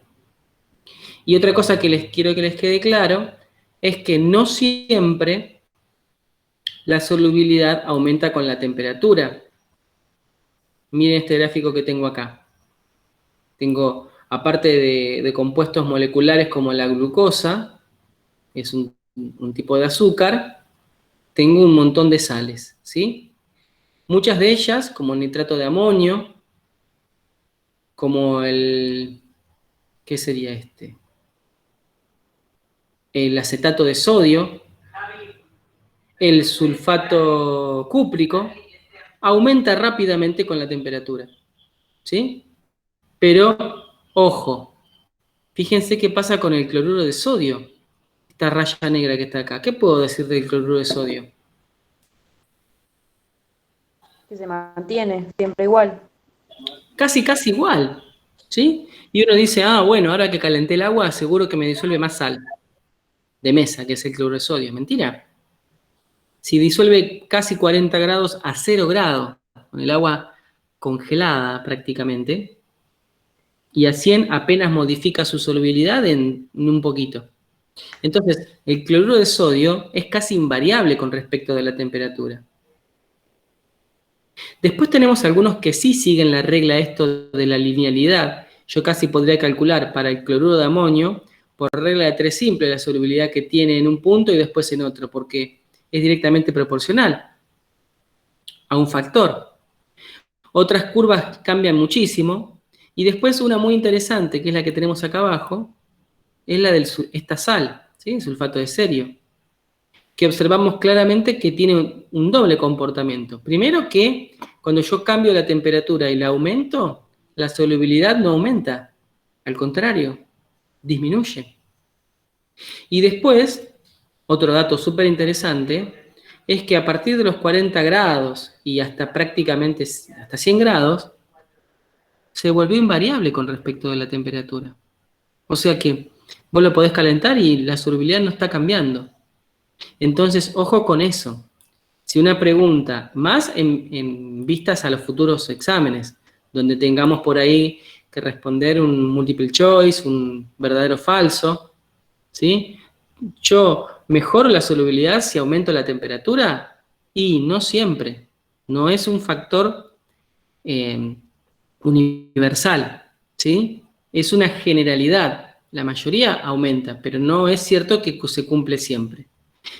Y otra cosa que quiero que les quede claro es que no siempre la solubilidad aumenta con la temperatura. Miren este gráfico que tengo acá. Tengo, aparte de compuestos moleculares como la glucosa, es un tipo de azúcar, tengo un montón de sales, ¿sí? Muchas de ellas, como el nitrato de amonio, como ¿qué sería este? El acetato de sodio, el sulfato cúprico, aumenta rápidamente con la temperatura, ¿sí? Pero, ojo, fíjense qué pasa con el cloruro de sodio, esta raya negra que está acá. ¿Qué puedo decir del cloruro de sodio? Que se mantiene siempre igual. Casi igual, ¿sí? Y uno dice, ah, bueno, ahora que calenté el agua, seguro que me disuelve más sal de mesa, que es el cloruro de sodio. Mentira. Si disuelve casi 40 grados a 0 grados, con el agua congelada prácticamente, y a 100 apenas modifica su solubilidad en un poquito. Entonces, el cloruro de sodio es casi invariable con respecto de la temperatura. Después tenemos algunos que sí siguen la regla esto de la linealidad. Yo casi podría calcular para el cloruro de amonio por regla de 3 simple la solubilidad que tiene en un punto y después en otro, porque es directamente proporcional a un factor. Otras curvas cambian muchísimo. Y después una muy interesante, que es la que tenemos acá abajo, es la de esta sal, ¿sí? Sulfato de cerio. que observamos claramente que tiene un doble comportamiento. Primero que cuando yo cambio la temperatura y la aumento, la solubilidad no aumenta, al contrario, disminuye. Y después, otro dato súper interesante, es que a partir de los 40 grados y hasta prácticamente hasta 100 grados, se volvió invariable con respecto de la temperatura. O sea que vos lo podés calentar y la solubilidad no está cambiando. Entonces, ojo con eso. Si una pregunta, más en vistas a los futuros exámenes, donde tengamos por ahí que responder un multiple choice, un verdadero o falso, ¿sí? Yo mejoro la solubilidad si aumento la temperatura, y no siempre. No es un factor universal, ¿sí? Es una generalidad. La mayoría aumenta, pero no es cierto que se cumple siempre.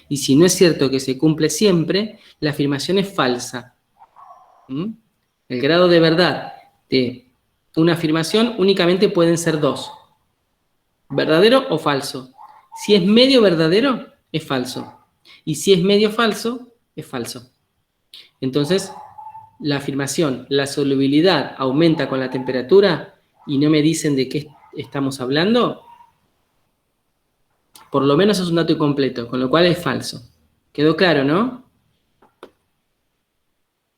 Y si no es cierto que se cumple siempre, la afirmación es falsa. El grado de verdad de una afirmación únicamente pueden ser dos: verdadero o falso. Si es medio verdadero, es falso. Y si es medio falso, es falso. Entonces, la afirmación, la solubilidad aumenta con la temperatura y no me dicen de qué estamos hablando, por lo menos es un dato incompleto, con lo cual es falso. ¿Quedó claro, no?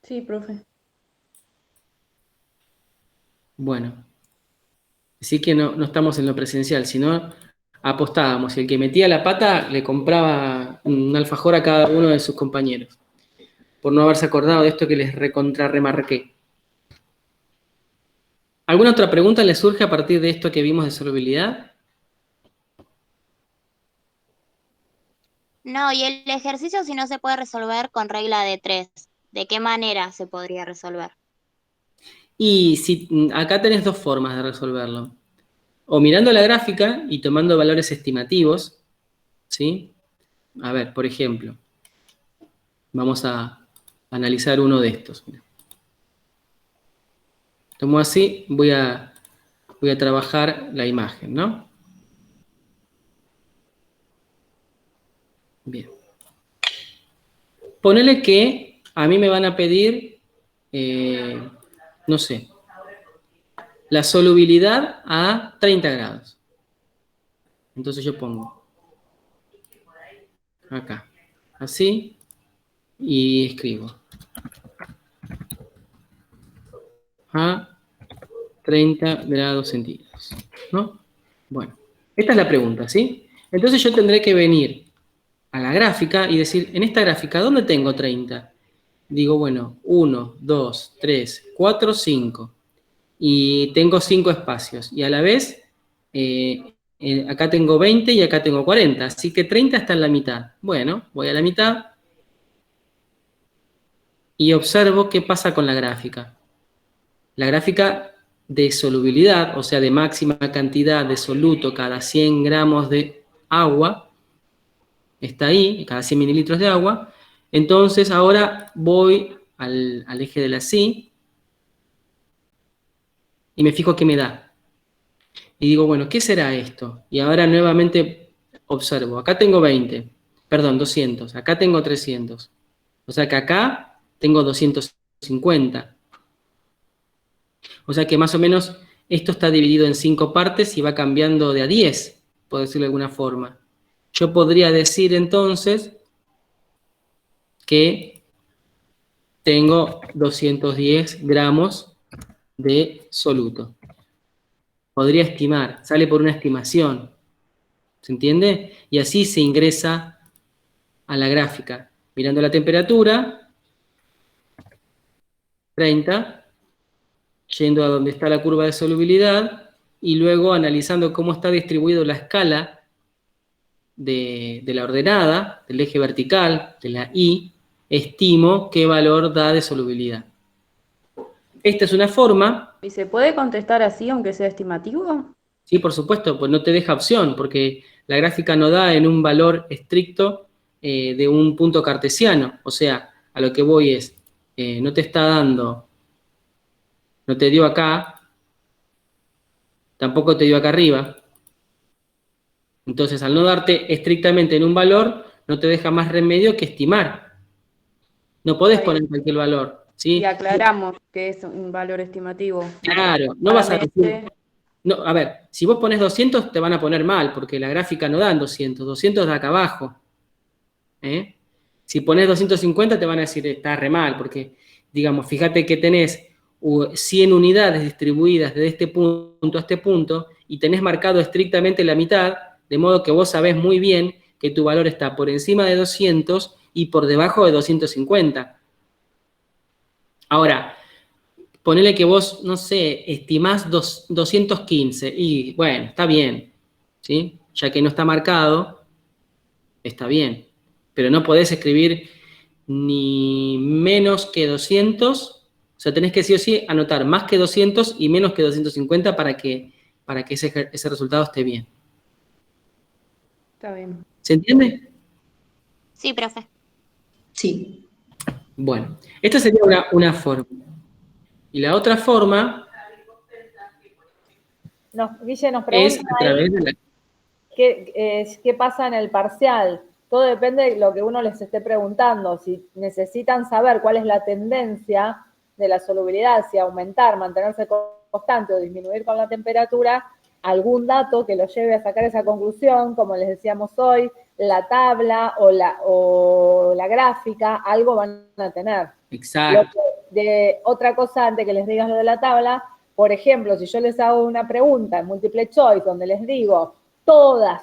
Sí, profe. Bueno. Así que no estamos en lo presencial, sino apostábamos. Y el que metía la pata le compraba un alfajor a cada uno de sus compañeros, por no haberse acordado de esto que les remarqué. ¿Alguna otra pregunta les surge a partir de esto que vimos de solubilidad? No, y el ejercicio si no se puede resolver con regla de 3, ¿de qué manera se podría resolver? Y si acá tenés dos formas de resolverlo. O mirando la gráfica y tomando valores estimativos, ¿sí? A ver, por ejemplo, vamos a analizar uno de estos. Tomo así, voy a trabajar la imagen, ¿no? Bien. Ponele que a mí me van a pedir, no sé, la solubilidad a 30 grados. Entonces yo pongo acá, así, y escribo a 30 grados centígrados, ¿no? Bueno, esta es la pregunta, ¿sí? Entonces yo tendré que venir a la gráfica y decir, en esta gráfica, ¿dónde tengo 30? Digo, bueno, 1, 2, 3, 4, 5. Y tengo 5 espacios. Y a la vez, acá tengo 20 y acá tengo 40. Así que 30 está en la mitad. Bueno, voy a la mitad y observo qué pasa con la gráfica. La gráfica de solubilidad, o sea, de máxima cantidad de soluto cada 100 gramos de agua, está ahí, cada 100 mililitros de agua. Entonces ahora voy al eje de la Y y me fijo qué me da. Y digo, bueno, ¿qué será esto? Y ahora nuevamente observo. Acá tengo 200. Acá tengo 300. O sea que acá tengo 250. O sea que más o menos esto está dividido en 5 partes y va cambiando de a 10, por decirlo de alguna forma. Yo podría decir entonces que tengo 210 gramos de soluto. Podría estimar, sale por una estimación. ¿Se entiende? Y así se ingresa a la gráfica. Mirando la temperatura, 30, yendo a donde está la curva de solubilidad, y luego analizando cómo está distribuida la escala de la ordenada, del eje vertical, de la Y, estimo qué valor da de solubilidad. Esta es una forma. ¿Y se puede contestar así, aunque sea estimativo? Sí, por supuesto, pues no te deja opción, porque la gráfica no da en un valor estricto de un punto cartesiano. O sea, a lo que voy es, no te está dando, no te dio acá, tampoco te dio acá arriba. Entonces, al no darte estrictamente en un valor, no te deja más remedio que estimar. No podés poner cualquier valor, ¿sí? Y aclaramos que es un valor estimativo. Claro, no vas a decir... No, a ver, si vos pones 200 te van a poner mal, porque la gráfica no da en 200, 200 da acá abajo. Si pones 250 te van a decir está re mal, porque, digamos, fíjate que tenés 100 unidades distribuidas desde este punto a este punto y tenés marcado estrictamente la mitad, de modo que vos sabés muy bien que tu valor está por encima de 200 y por debajo de 250. Ahora, ponele que vos, no sé, estimás 215 y, bueno, está bien, ¿sí? Ya que no está marcado, está bien. Pero no podés escribir ni menos que 200, o sea, tenés que sí o sí anotar más que 200 y menos que 250 para que ese resultado esté bien. Está bien. ¿Se entiende? Sí, profe. Sí. Bueno, esta sería una forma. Y la otra forma Guille nos es pregunta a través de la... ¿qué pasa en el parcial? Todo depende de lo que uno les esté preguntando. Si necesitan saber cuál es la tendencia de la solubilidad, si aumentar, mantenerse constante o disminuir con la temperatura, algún dato que los lleve a sacar esa conclusión, como les decíamos hoy, la tabla o la gráfica, algo van a tener. Exacto. Otra cosa, antes que les digas lo de la tabla, por ejemplo, si yo les hago una pregunta en múltiple choice donde les digo todas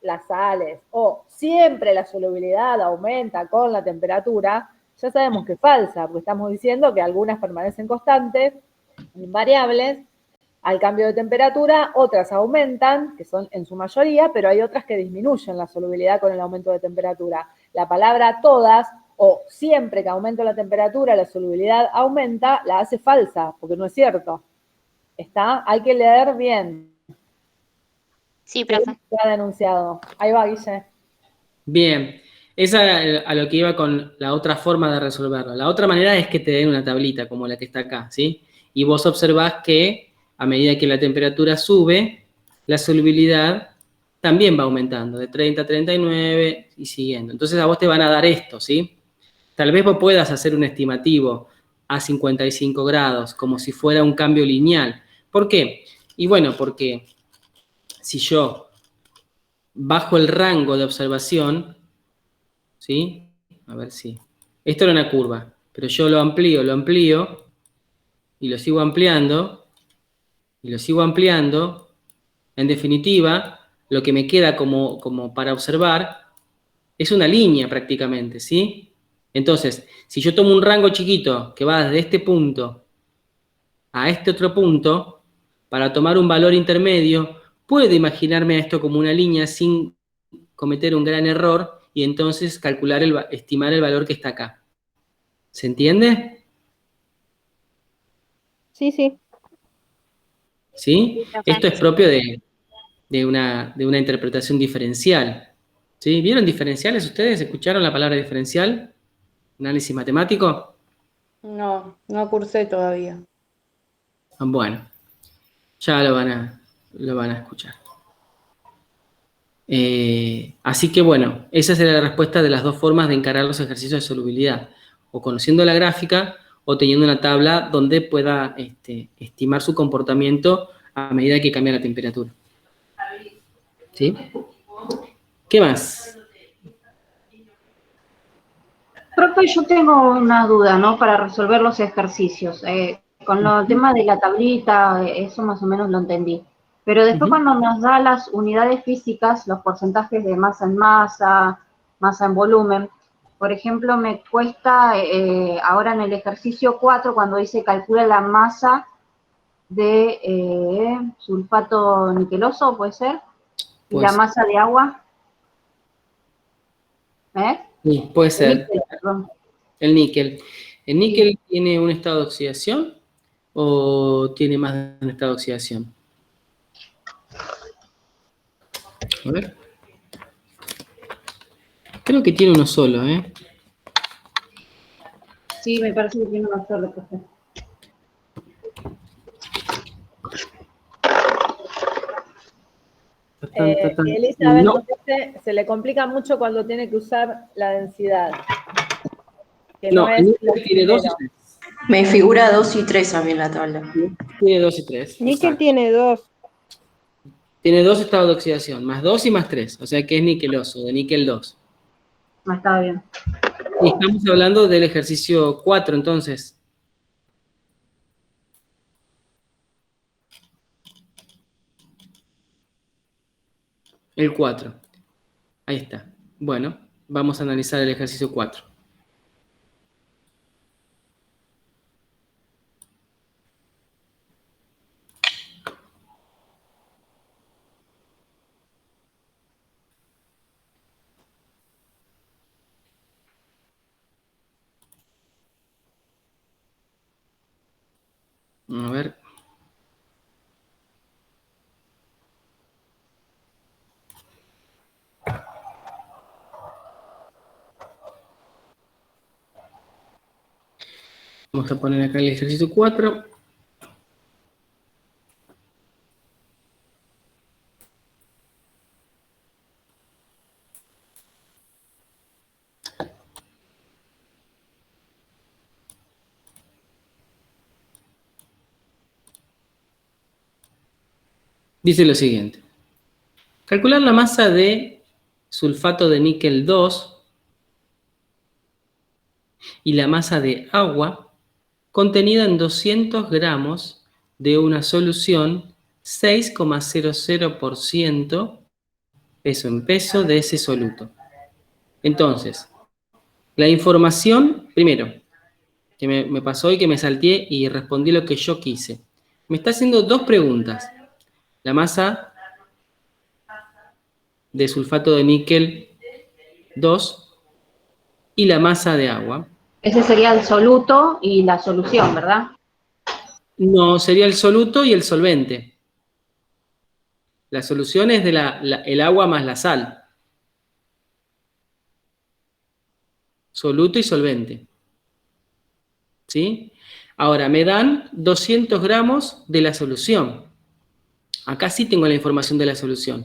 las sales o siempre la solubilidad aumenta con la temperatura, ya sabemos que es falsa, porque estamos diciendo que algunas permanecen constantes, invariables, al cambio de temperatura, otras aumentan, que son en su mayoría, pero hay otras que disminuyen la solubilidad con el aumento de temperatura. La palabra todas o siempre que aumento la temperatura, la solubilidad aumenta, la hace falsa, porque no es cierto. Hay que leer bien. Sí, profe. Ha denunciado. Ahí va, Guille. Bien, esa a lo que iba con la otra forma de resolverlo. La otra manera es que te den una tablita como la que está acá, ¿sí? Y vos observás que a medida que la temperatura sube, la solubilidad también va aumentando, de 30 a 39 y siguiendo. Entonces a vos te van a dar esto, ¿sí? Tal vez vos puedas hacer un estimativo a 55 grados, como si fuera un cambio lineal. ¿Por qué? Y bueno, porque si yo bajo el rango de observación, ¿sí? A ver si... Esto era una curva, pero yo lo amplío, y lo sigo ampliando, y lo sigo ampliando. En definitiva, lo que me queda como para observar es una línea prácticamente, ¿sí? Entonces, si yo tomo un rango chiquito que va desde este punto a este otro punto, para tomar un valor intermedio, puedo imaginarme a esto como una línea sin cometer un gran error y entonces estimar el valor que está acá. ¿Se entiende? Sí, sí. ¿Sí? Esto es propio de una interpretación diferencial. ¿Sí? ¿Vieron diferenciales ustedes? ¿Escucharon la palabra diferencial? ¿Análisis matemático? No cursé todavía. Bueno, ya lo van a escuchar. Así que bueno, esa sería la respuesta de las dos formas de encarar los ejercicios de solubilidad, o conociendo la gráfica o teniendo una tabla donde pueda estimar su comportamiento a medida que cambia la temperatura. ¿Sí? ¿Qué más? Profe, yo tengo una duda, ¿no? Para resolver los ejercicios. Con el tema de la tablita, eso más o menos lo entendí. Pero después cuando nos da las unidades físicas, los porcentajes de masa en masa, masa en volumen, por ejemplo, me cuesta ahora en el ejercicio 4, cuando dice calcula la masa de sulfato niqueloso, ¿puede ser? Y Puede la ser. masa de agua. Sí, puede ser. Níquel, perdón. El níquel. ¿El níquel tiene un estado de oxidación o tiene más de un estado de oxidación? A ver. Creo que tiene uno solo, ¿eh? Sí, me parece que tiene una sola, profe. Elizabeth No, nos dice, se le complica mucho cuando tiene que usar la densidad. Que no no, es lo níquel tiene 2 y primero. 3. Me figura 2 y 3 a mí en la tabla. Tiene 2 y 3. Níquel tiene 2. Tiene 2 estados de oxidación, más 2 y más 3. O sea que es niqueloso, de níquel 2. No está bien. Y estamos hablando del ejercicio 4, entonces. El 4. Ahí está. Bueno, vamos a analizar el ejercicio 4. A ver. Vamos a poner acá el ejercicio 4. Dice lo siguiente. Calcular la masa de sulfato de níquel 2 y la masa de agua contenida en 200 gramos de una solución 6,00% peso en peso de ese soluto. Entonces, la información, primero, que me pasó y que me salteé y respondí lo que yo quise. Me está haciendo dos preguntas. La masa de sulfato de níquel 2 y la masa de agua. Ese sería el soluto y la solución, ¿verdad? No, sería el soluto y el solvente. La solución es de el agua más la sal. Soluto y solvente. ¿Sí? Ahora, me dan 200 gramos de la solución. Acá sí tengo la información de la solución.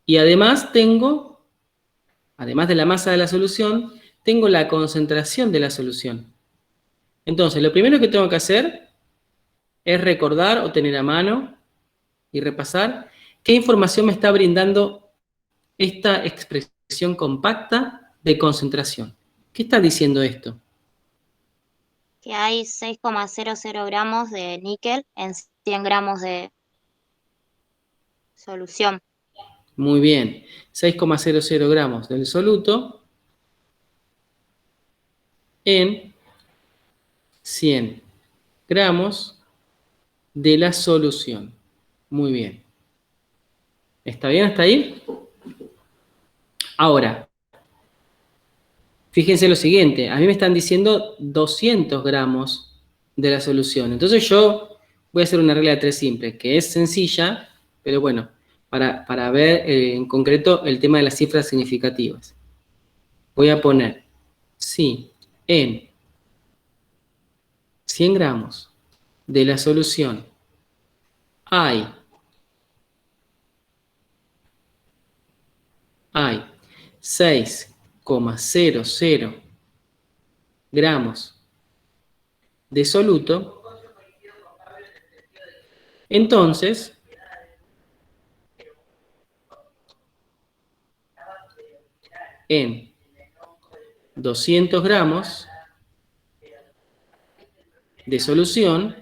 Y además tengo, además de la masa de la solución, tengo la concentración de la solución. Entonces, lo primero que tengo que hacer es recordar o tener a mano y repasar qué información me está brindando esta expresión compacta de concentración. ¿Qué está diciendo esto? Que hay 6,00 gramos de níquel en 100 gramos de solución. Muy bien, 6,00 gramos del soluto en 100 gramos de la solución. Muy bien. ¿Está bien hasta ahí? Ahora, fíjense lo siguiente, a mí me están diciendo 200 gramos de la solución. Entonces yo voy a hacer una regla de 3 simple, que es sencilla, pero bueno, para ver en concreto el tema de las cifras significativas. Voy a poner, si en 100 gramos de la solución hay 6,00 gramos de soluto, entonces en 200 gramos de solución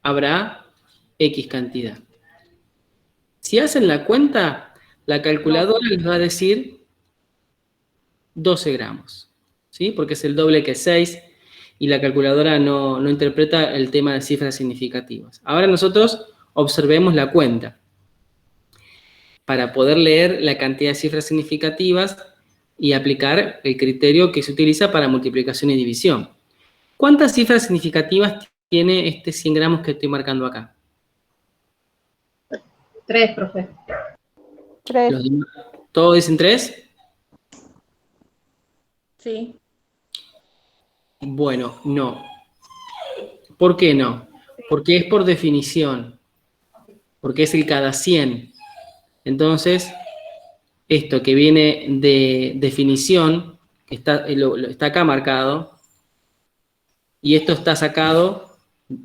habrá X cantidad. Si hacen la cuenta, la calculadora les va a decir 12 gramos, ¿sí? Porque es el doble que 6 y la calculadora no interpreta el tema de cifras significativas. Ahora nosotros observemos la cuenta para poder leer la cantidad de cifras significativas y aplicar el criterio que se utiliza para multiplicación y división. ¿Cuántas cifras significativas tiene este 100 gramos que estoy marcando acá? 3, profe. 3. ¿Todos dicen 3? Sí. Bueno, no. ¿Por qué no? Porque es por definición. porque es el cada 100. Entonces, esto que viene de definición, que está acá marcado, y esto está sacado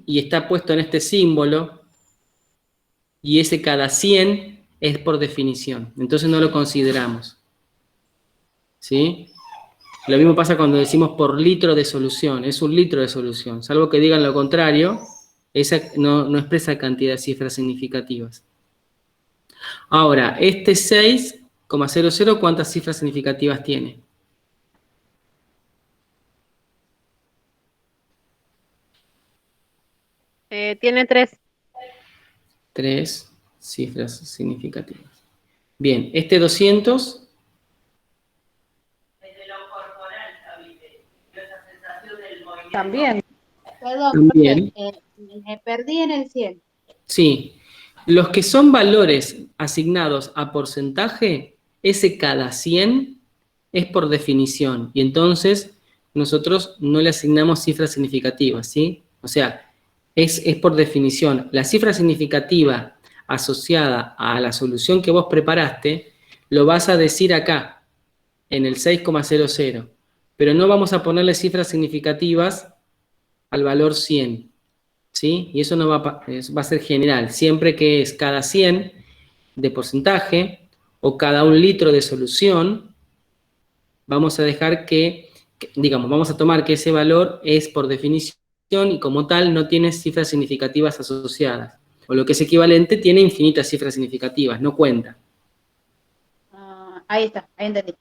y está puesto en este símbolo, y ese cada 100 es por definición. Entonces no lo consideramos. ¿Sí? Lo mismo pasa cuando decimos por litro de solución. Es un litro de solución. Salvo que digan lo contrario, esa no expresa cantidad de cifras significativas. Ahora, este 6,00, ¿cuántas cifras significativas tiene? Tiene 3. 3 cifras significativas. Bien, este 200. También. Perdón, También. profe, me perdí en el 100. Sí. Los que son valores asignados a porcentaje, ese cada 100 es por definición. Y entonces nosotros no le asignamos cifras significativas, ¿sí? O sea, es por definición. La cifra significativa asociada a la solución que vos preparaste, lo vas a decir acá, en el 6,00. Pero no vamos a ponerle cifras significativas al valor 100, ¿sí? Y eso no va a ser general. Siempre que es cada 100 de porcentaje o cada 1 litro de solución, vamos a dejar digamos, vamos a tomar que ese valor es por definición y como tal no tiene cifras significativas asociadas. O lo que es equivalente, tiene infinitas cifras significativas, no cuenta. Ahí está, ahí entendí.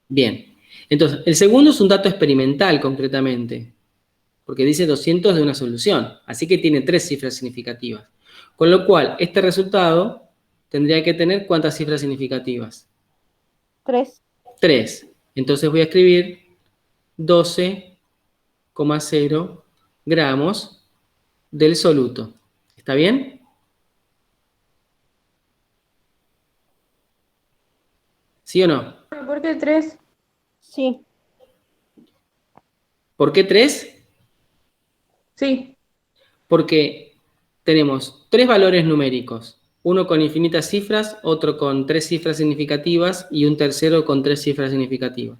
Bien. Entonces, el segundo es un dato experimental, concretamente, porque dice 200 de una solución, así que tiene 3 cifras significativas. Con lo cual, este resultado tendría que tener ¿cuántas cifras significativas? 3. 3. Entonces voy a escribir 12,0 gramos del soluto. ¿Está bien? ¿Sí o no? ¿Por qué 3? Sí. ¿Por qué 3? Sí. Porque tenemos 3 valores numéricos. Uno con infinitas cifras, otro con 3 cifras significativas y un tercero con 3 cifras significativas.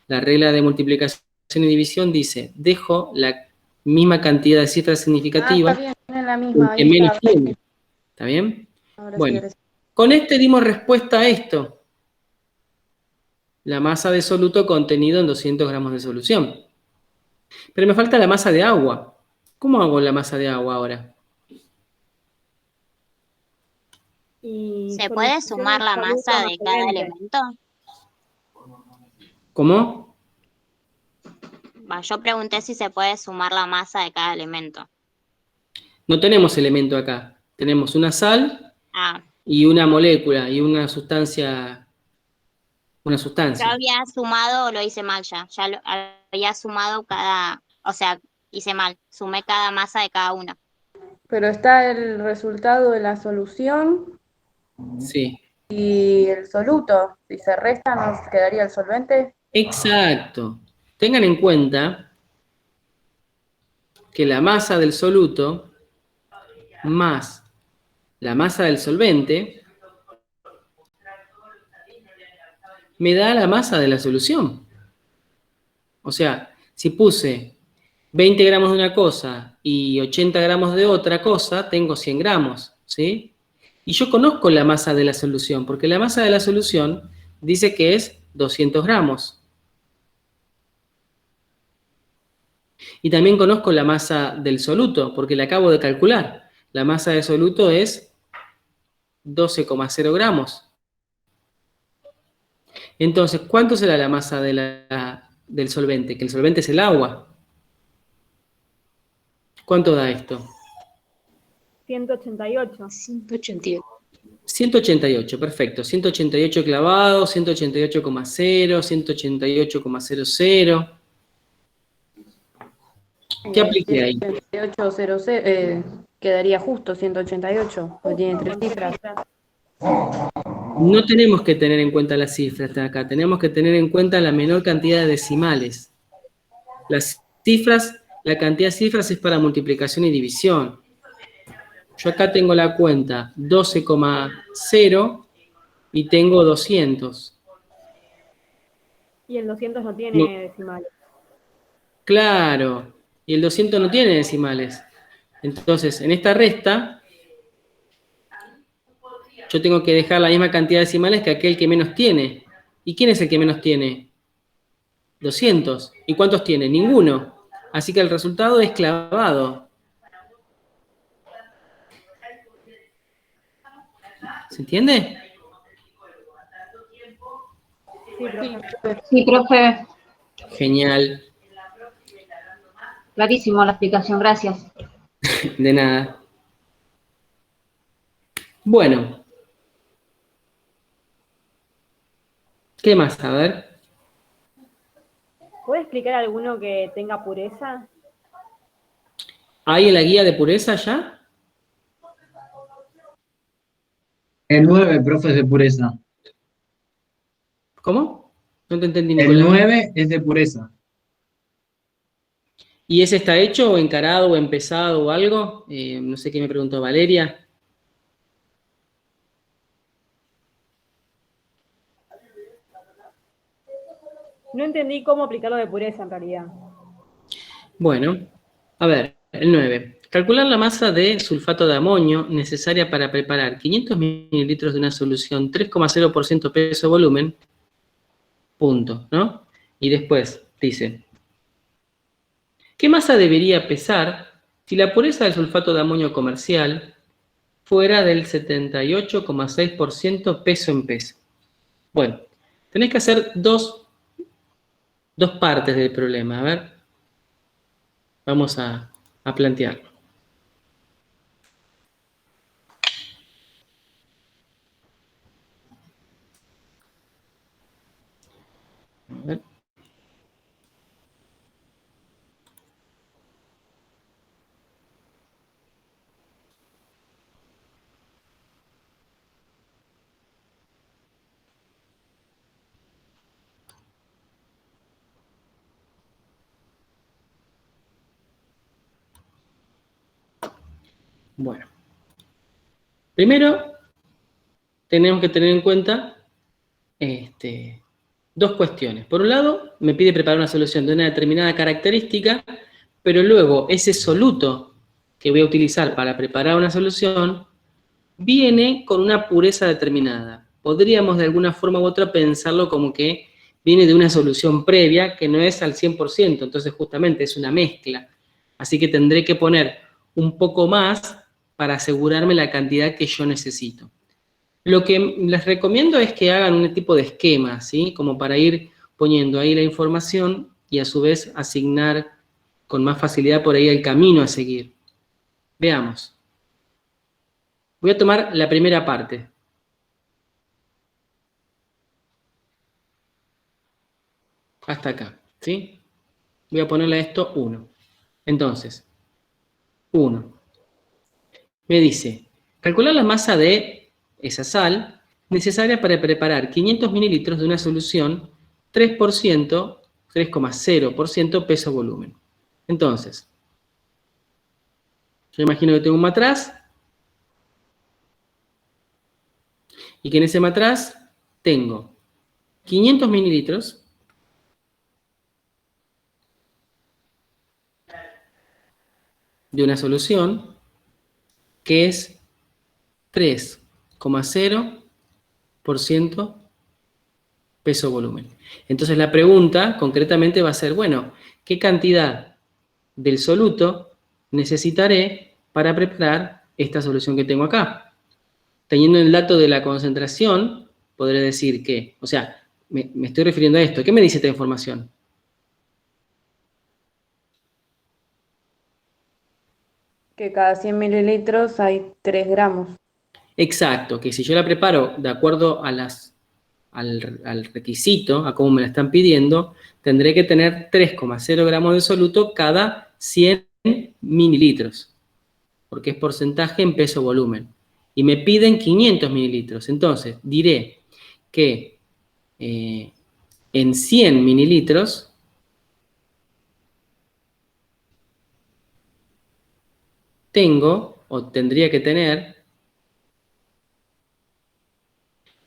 La regla de multiplicación y división dice, dejo la misma cantidad de cifras significativas Está bien, es la misma. que Ahí menos está. tiene. ¿Está bien? Ahora sí, Bueno, ahora sí. con este dimos respuesta a esto. La masa de soluto contenido en 200 gramos de solución. Pero me falta la masa de agua. ¿Cómo hago la masa de agua ahora? ¿Se puede sumar la masa de cada elemento? ¿Cómo? Yo pregunté si se puede sumar la masa de cada elemento. No tenemos elemento acá. Tenemos una sal y una molécula y una sustancia. Una Yo sustancia. había sumado, o lo hice mal ya. Ya había sumado hice mal. Sumé cada masa de cada una. Pero está el resultado de la solución Sí. y el soluto. Si se resta, ¿nos quedaría el solvente? Exacto. Tengan en cuenta que la masa del soluto más la masa del solvente me da la masa de la solución. O sea, si puse 20 gramos de una cosa y 80 gramos de otra cosa, tengo 100 gramos, ¿sí? Y yo conozco la masa de la solución, porque la masa de la solución dice que es 200 gramos. Y también conozco la masa del soluto, porque la acabo de calcular. La masa del soluto es 12,0 gramos. Entonces, ¿cuánto será la masa del solvente? Que el solvente es el agua. ¿Cuánto da esto? 188. 188. 188, perfecto. 188 clavado, 188,0, 188,00. ¿Qué apliqué ahí? 188,00, quedaría justo 188, porque tiene 3 cifras. No tenemos que tener en cuenta las cifras de acá, tenemos que tener en cuenta la menor cantidad de decimales. Las cifras, la cantidad de cifras es para multiplicación y división. yo acá tengo la cuenta 12,0 y tengo 200. Y el 200 no No. tiene decimales. Claro, y el 200 no tiene decimales. Entonces, en esta resta, yo tengo que dejar la misma cantidad de decimales que aquel que menos tiene. ¿Y quién es el que menos tiene? 200. ¿Y cuántos tiene? Ninguno. Así que el resultado es clavado. ¿Se entiende? Sí, profe. Sí, profe, Genial. clarísimo la explicación, gracias. De nada. Bueno. ¿Qué más? A ver. ¿Puede explicar alguno que tenga pureza? ¿Hay en la guía de pureza ya? El 9, profe, es de pureza. ¿Cómo? No te entendí, El Nicolás. 9 es de pureza. ¿Y ese está hecho o encarado o empezado o algo? No sé qué me preguntó Valeria. No entendí cómo aplicarlo de pureza en realidad. Bueno, a ver, el 9. Calcular la masa de sulfato de amonio necesaria para preparar 500 mililitros de una solución 3,0% peso volumen, punto, ¿no? Y después dice, ¿qué masa debería pesar si la pureza del sulfato de amonio comercial fuera del 78,6% peso en peso? Bueno, tenés que hacer dos partes del problema. A ver, vamos a plantearlo. A ver. Bueno, primero tenemos que tener en cuenta dos cuestiones. Por un lado, me pide preparar una solución de una determinada característica, pero luego ese soluto que voy a utilizar para preparar una solución viene con una pureza determinada. Podríamos de alguna forma u otra pensarlo como que viene de una solución previa que no es al 100%, entonces justamente es una mezcla. Así que tendré que poner un poco más para asegurarme la cantidad que yo necesito. Lo que les recomiendo es que hagan un tipo de esquema, ¿sí? Como para ir poniendo ahí la información y a su vez asignar con más facilidad por ahí el camino a seguir. Veamos. Voy a tomar la primera parte. Hasta acá, ¿sí? Voy a ponerle a esto 1. Entonces, 1. Me dice, calcular la masa de esa sal necesaria para preparar 500 mililitros de una solución 3%, 3,0% peso volumen. Entonces, yo imagino que tengo un matraz y que en ese matraz tengo 500 mililitros de una solución que es 3,0% peso volumen. Entonces la pregunta concretamente va a ser, bueno, ¿qué cantidad del soluto necesitaré para preparar esta solución que tengo acá? Teniendo el dato de la concentración, podré decir que, o sea, me estoy refiriendo a esto. ¿Qué me dice esta información? Que cada 100 mililitros hay 3 gramos. Exacto, que si yo la preparo de acuerdo a al requisito, a cómo me la están pidiendo, tendré que tener 3,0 gramos de soluto cada 100 mililitros, porque es porcentaje en peso volumen. Y me piden 500 mililitros. Entonces, diré que en 100 mililitros tengo o tendría que tener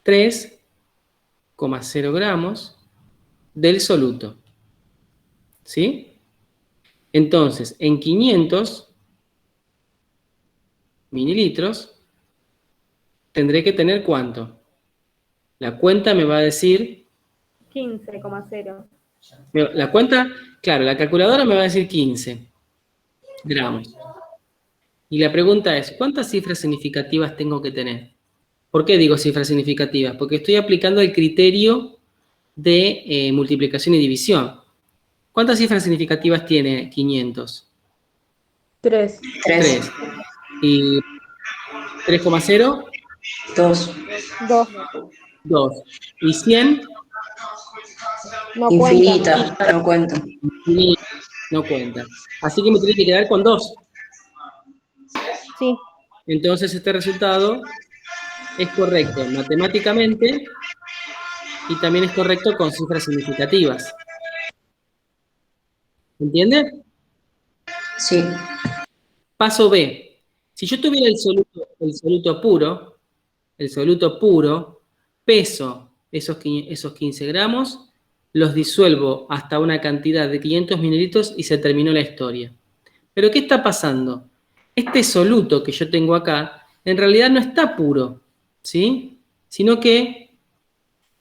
3,0 gramos del soluto. ¿Sí? Entonces, en 500 mililitros, tendré que tener ¿cuánto? La cuenta me va a decir... 15,0. La cuenta, claro, la calculadora me va a decir 15 gramos. Y la pregunta es, ¿cuántas cifras significativas tengo que tener? ¿Por qué digo cifras significativas? Porque estoy aplicando el criterio de multiplicación y división. ¿Cuántas cifras significativas tiene 500? 3. 3. ¿Y 3,0? 2. 2. 2. ¿Y 100? No Infinita, no cuenta. No cuenta. Así que me tiene que quedar con 2. Sí. Entonces este resultado es correcto matemáticamente y también es correcto con cifras significativas. ¿Entiende? Sí. Paso B. Si yo tuviera el soluto puro, peso esos 15 gramos, los disuelvo hasta una cantidad de 500 mililitros y se terminó la historia. Pero ¿qué está pasando? Este soluto que yo tengo acá, en realidad no está puro, ¿sí? Sino que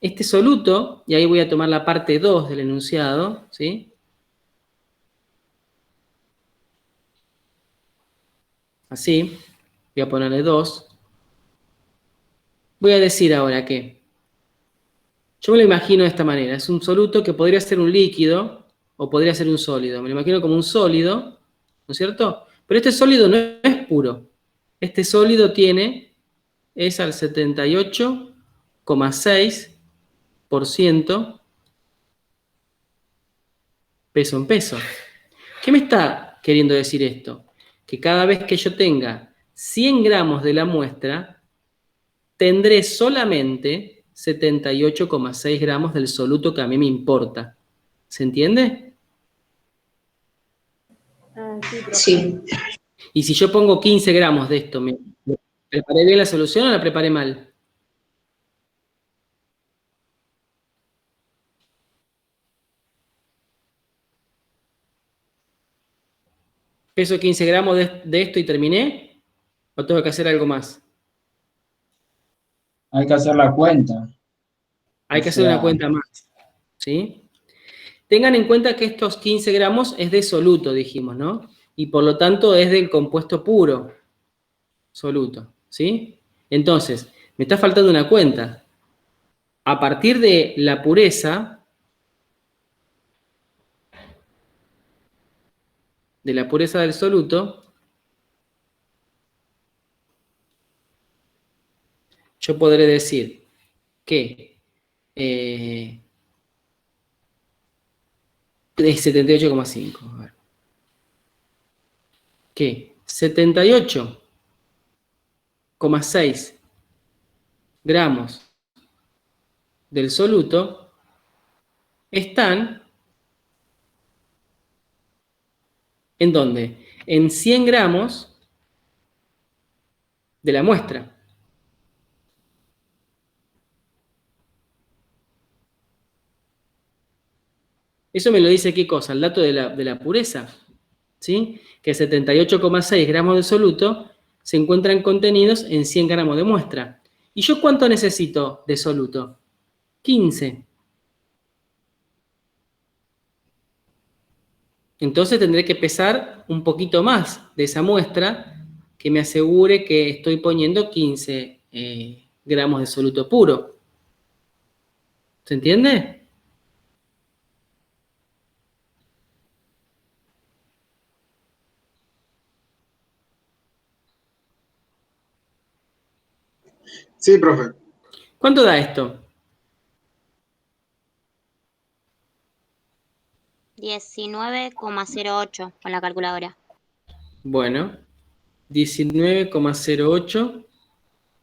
este soluto, y ahí voy a tomar la parte 2 del enunciado, ¿sí? Así, voy a ponerle 2. Voy a decir ahora que yo me lo imagino de esta manera. Es un soluto que podría ser un líquido o podría ser un sólido. Me lo imagino como un sólido, ¿no es cierto? Pero este sólido no es puro. Este sólido es al 78,6% peso en peso. ¿Qué me está queriendo decir esto? Que cada vez que yo tenga 100 gramos de la muestra, tendré solamente 78,6 gramos del soluto que a mí me importa. ¿Se entiende? Sí. Y si yo pongo 15 gramos de esto, ¿me preparé bien la solución o la preparé mal? ¿Peso 15 gramos de esto y terminé? ¿O tengo que hacer algo más? Hay que hacer la cuenta. Hay que hacer una cuenta más. ¿Sí? Tengan en cuenta que estos 15 gramos es de soluto, dijimos, ¿no? Y por lo tanto es del compuesto puro, soluto, ¿sí? Entonces, me está faltando una cuenta. A partir de la pureza, del soluto, yo podré decir que es 78,5. A ver. Que 78,6 gramos del soluto están ¿en dónde? En 100 gramos de la muestra. Eso me lo dice ¿qué cosa? El dato de la pureza, ¿sí? Que 78,6 gramos de soluto se encuentran contenidos en 100 gramos de muestra. ¿Y yo cuánto necesito de soluto? 15. Entonces tendré que pesar un poquito más de esa muestra que me asegure que estoy poniendo 15 gramos de soluto puro. ¿Se entiende? Sí, profe. ¿Cuánto da esto? 19,08 con la calculadora. Bueno, 19,08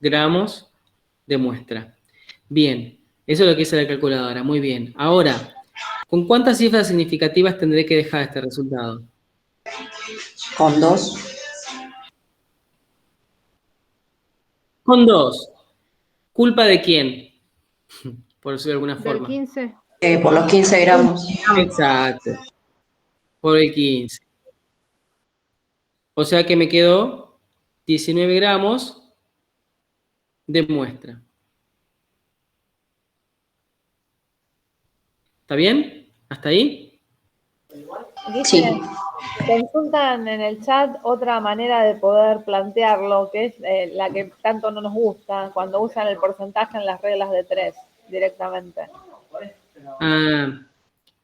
gramos de muestra. Bien, eso es lo que dice la calculadora. Muy bien. Ahora, ¿con cuántas cifras significativas tendré que dejar este resultado? Con 2. Son dos. ¿Culpa de quién? Por decirlo de alguna Del forma. 15. Por los 15 gramos. Exacto. Por el 15. O sea que me quedó 19 gramos de muestra. ¿Está bien? ¿Hasta ahí? Sí. Consultan en el chat otra manera de poder plantearlo, que es la que tanto no nos gusta, cuando usan el porcentaje en las reglas de 3 directamente. Ah,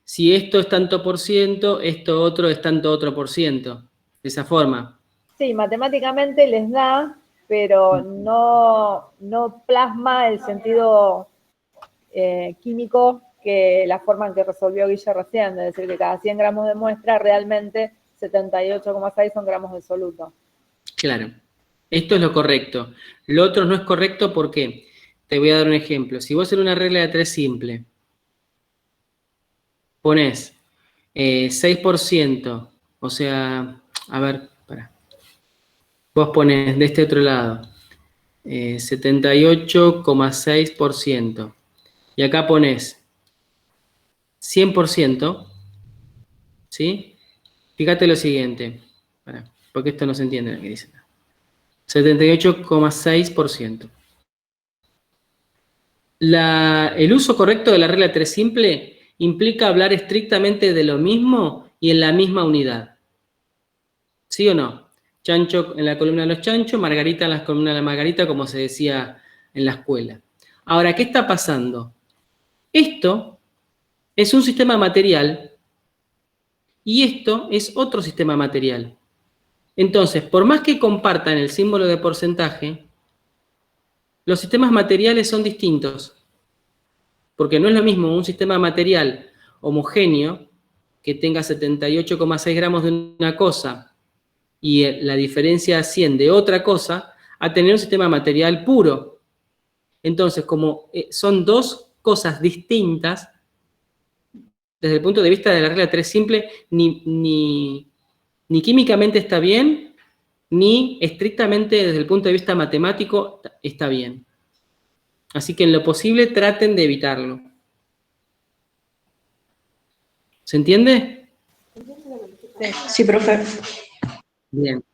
si esto es tanto por ciento, esto otro es tanto otro por ciento. De esa forma. Sí, matemáticamente les da, pero no plasma el sentido químico que la forma en que resolvió Guille recién, es decir, que cada 100 gramos de muestra realmente 78,6 son gramos de soluto. Claro. Esto es lo correcto. Lo otro no es correcto porque, te voy a dar un ejemplo. Si vos en una regla de 3 simple ponés 6%, o sea, a ver, pará. Vos ponés de este otro lado 78,6%. Y acá ponés 100%, ¿sí? Fíjate lo siguiente, pará, porque esto no se entiende lo que dice. 78,6%. El uso correcto de la regla 3 simple implica hablar estrictamente de lo mismo y en la misma unidad. ¿Sí o no? Chancho en la columna de los chanchos, Margarita en la columna de la Margarita, como se decía en la escuela. Ahora, ¿qué está pasando? Esto es un sistema material y esto es otro sistema material. Entonces, por más que compartan el símbolo de porcentaje, los sistemas materiales son distintos. Porque no es lo mismo un sistema material homogéneo que tenga 78,6 gramos de una cosa y la diferencia 100 de otra cosa, a tener un sistema material puro. Entonces, como son dos cosas distintas, desde el punto de vista de la regla 3 simple, ni químicamente está bien, ni estrictamente desde el punto de vista matemático está bien. Así que en lo posible traten de evitarlo. ¿Se entiende? Sí, profe. Bien.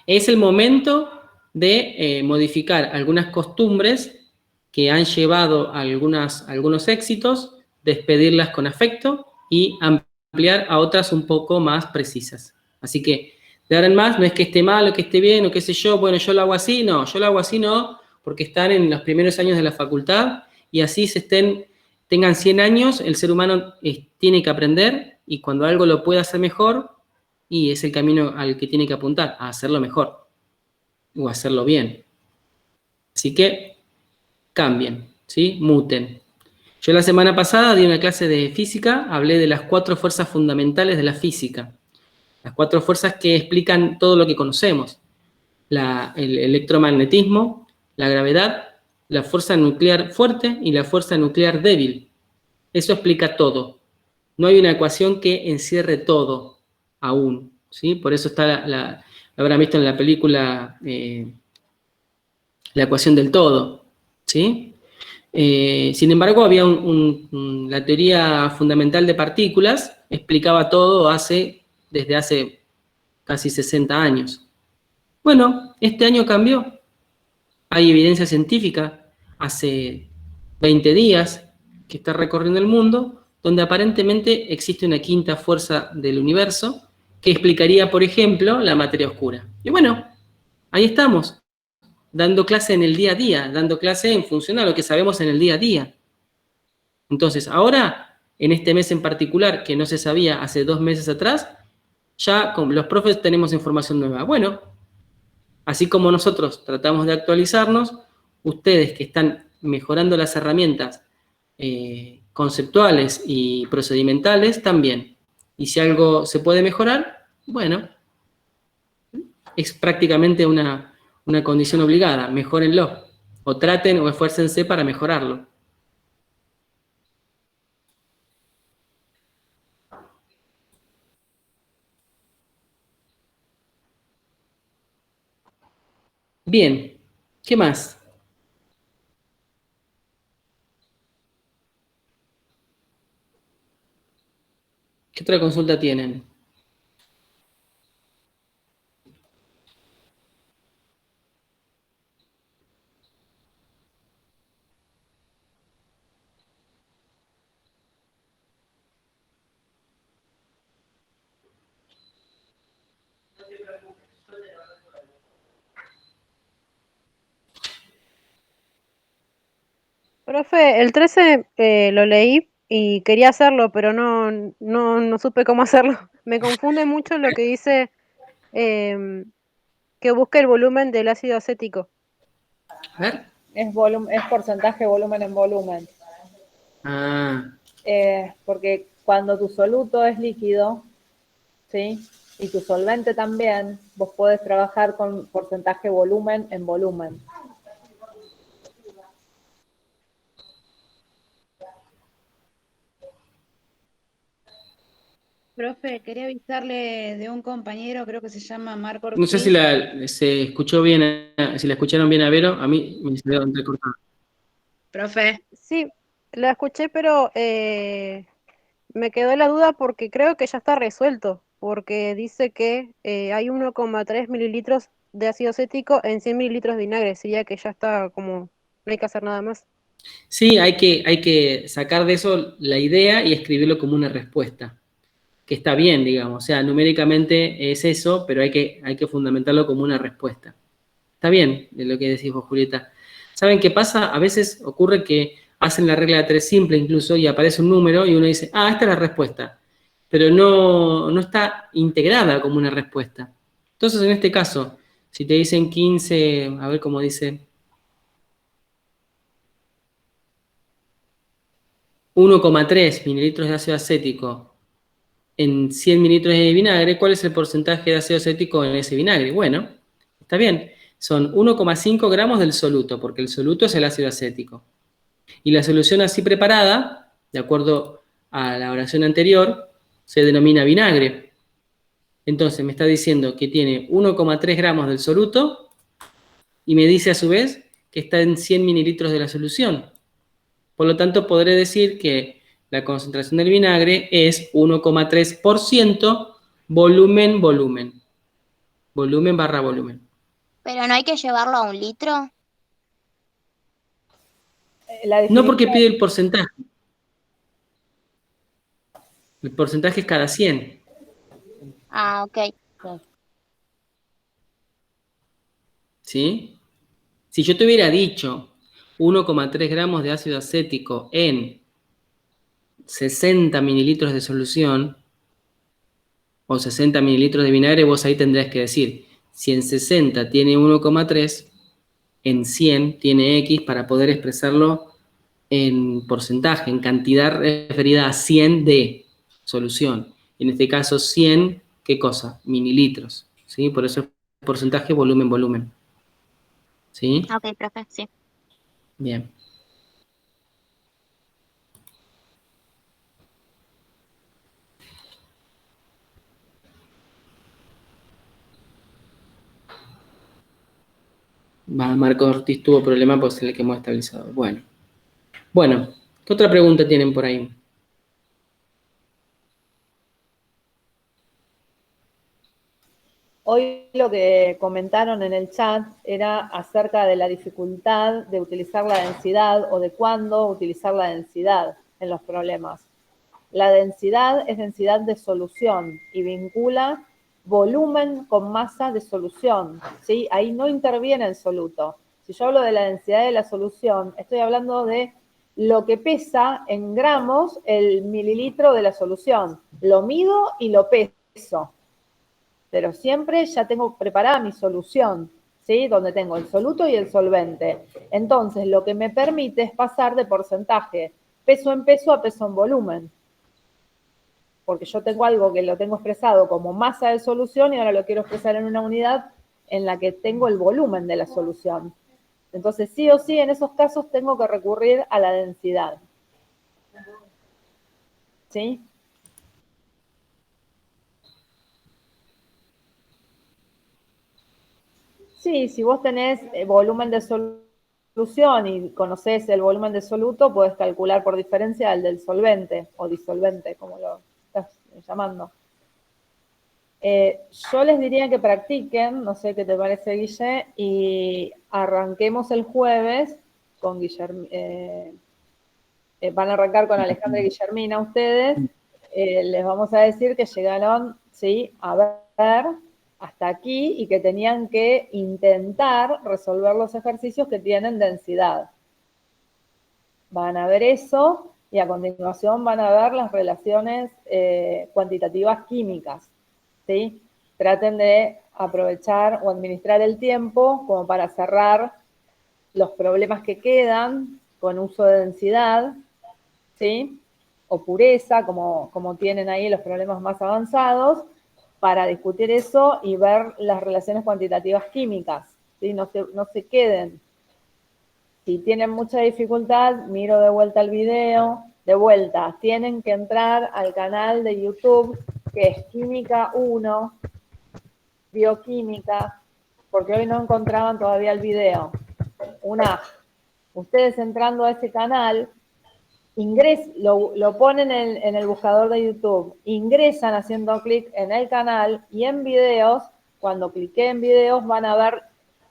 Es el momento de modificar algunas costumbres que han llevado a algunos éxitos, despedirlas con afecto y ampliar a otras un poco más precisas. Así que, de ahora en más, no es que esté mal o que esté bien o qué sé yo, bueno, yo lo hago así, no, yo lo hago así no, porque están en los primeros años de la facultad y así tengan 100 años, el ser humano tiene que aprender y cuando algo lo pueda hacer mejor, y es el camino al que tiene que apuntar, a hacerlo mejor o hacerlo bien. Así que cambien, ¿sí? Muten. Yo la semana pasada di una clase de física, hablé de las 4 fuerzas fundamentales de la física. Las 4 fuerzas que explican todo lo que conocemos. El electromagnetismo, la gravedad, la fuerza nuclear fuerte y la fuerza nuclear débil. Eso explica todo. No hay una ecuación que encierre todo aún, ¿sí? Por eso está lo habrán visto en la película La ecuación del todo, ¿sí? Sin embargo, había la teoría fundamental de partículas, explicaba todo desde hace casi 60 años. Bueno, este año cambió. Hay evidencia científica hace 20 días que está recorriendo el mundo, donde aparentemente existe una quinta fuerza del universo que explicaría, por ejemplo, la materia oscura. Y bueno, ahí estamos, dando clase en el día a día, dando clase en función a lo que sabemos en el día a día. Entonces, ahora, en este mes en particular, que no se sabía hace 2 meses atrás, ya con los profes tenemos información nueva. Bueno, así como nosotros tratamos de actualizarnos, ustedes que están mejorando las herramientas conceptuales y procedimentales también. Y si algo se puede mejorar, bueno, es prácticamente una condición obligada. Mejórenlo. O traten o esfuércense para mejorarlo. Bien, ¿qué más? ¿Qué otra consulta tienen? Profe, el 13 lo leí y quería hacerlo, pero no supe cómo hacerlo. Me confunde mucho lo que dice que busque el volumen del ácido acético. A ver. Es porcentaje volumen en volumen. Ah, Porque cuando tu soluto es líquido, ¿sí? Y tu solvente también, vos podés trabajar con porcentaje volumen en volumen. Profe, quería avisarle de un compañero, creo que se llama Marco no sé Ortiz. si se escuchó bien, si la escucharon bien a Vero, a mí me salió entrecortado. Profe. Sí, la escuché, pero me quedó la duda porque creo que ya está resuelto, porque dice que hay 1,3 mililitros de ácido acético en 100 mililitros de vinagre, sería que ya está como, no hay que hacer nada más. Sí, hay que sacar de eso la idea y escribirlo como una respuesta, que está bien, digamos, o sea, numéricamente es eso, pero hay que fundamentarlo como una respuesta. Está bien de lo que decís vos, Julieta. ¿Saben qué pasa? A veces ocurre que hacen la regla de 3 simple incluso y aparece un número y uno dice, ah, esta es la respuesta, pero no está integrada como una respuesta. Entonces, en este caso, si te dicen 15, a ver cómo dice, 1,3 mililitros de ácido acético en 100 mililitros de vinagre, ¿cuál es el porcentaje de ácido acético en ese vinagre? Bueno, está bien, son 1,5 gramos del soluto, porque el soluto es el ácido acético. Y la solución así preparada, de acuerdo a la oración anterior, se denomina vinagre. Entonces me está diciendo que tiene 1,3 gramos del soluto y me dice a su vez que está en 100 mililitros de la solución. Por lo tanto, podré decir que la concentración del vinagre es 1,3% volumen-volumen. Volumen barra volumen. Pero no hay que llevarlo a 1 litro. La No porque definición, pide el porcentaje. El porcentaje es cada 100. Ah, ok. ¿Sí? Si yo te hubiera dicho 1,3 gramos de ácido acético en 60 mililitros de solución o 60 mililitros de vinagre, vos ahí tendrías que decir, si en 60 tiene 1,3, en 100 tiene X para poder expresarlo en porcentaje, en cantidad referida a 100 de solución. En este caso 100, ¿qué cosa? Mililitros. ¿Sí? Por eso es porcentaje, volumen, volumen. ¿Sí? Ok, profe, sí. Bien. Marco Ortiz tuvo problema porque se le quemó el estabilizador. Bueno, ¿qué otra pregunta tienen por ahí? hoy lo que comentaron en el chat era acerca de la dificultad de utilizar la densidad o de cuándo utilizar la densidad en los problemas. La densidad es densidad de solución y vincula volumen con masa de solución, ¿sí? Ahí no interviene el soluto. Si yo hablo de la densidad de la solución, estoy hablando de lo que pesa en gramos el mililitro de la solución. Lo mido y lo peso, pero siempre ya tengo preparada mi solución, ¿sí? Donde tengo el soluto y el solvente. Entonces, lo que me permite es pasar de porcentaje peso en peso a peso en volumen, porque yo tengo algo que lo tengo expresado como masa de solución y ahora lo quiero expresar en una unidad en la que tengo el volumen de la solución. Entonces, sí o sí, en esos casos tengo que recurrir a la densidad. ¿Sí? Sí, si vos tenés volumen de solución y conocés el volumen de soluto, podés calcular por diferencia el del solvente o disolvente, como lo estás llamando. Yo les diría que practiquen, no sé qué te parece, Guille, y arranquemos el jueves con Guillermo. Van a arrancar con Alejandra y Guillermina ustedes. Les vamos a decir que llegaron, ¿sí?, a ver hasta aquí y que tenían que intentar resolver los ejercicios que tienen densidad. Van a ver eso y a continuación van a ver las relaciones cuantitativas químicas, ¿sí? Traten de aprovechar o administrar el tiempo como para cerrar los problemas que quedan con uso de densidad, ¿sí? O pureza, como tienen ahí los problemas más avanzados, para discutir eso y ver las relaciones cuantitativas químicas, ¿sí? No se queden. Si tienen mucha dificultad, miro de vuelta el video. De vuelta, tienen que entrar al canal de YouTube, que es Química 1, Bioquímica, porque hoy no encontraban todavía el video. Ustedes entrando a ese canal, lo ponen en el buscador de YouTube, ingresan haciendo clic en el canal y en videos, cuando cliqué en videos van a ver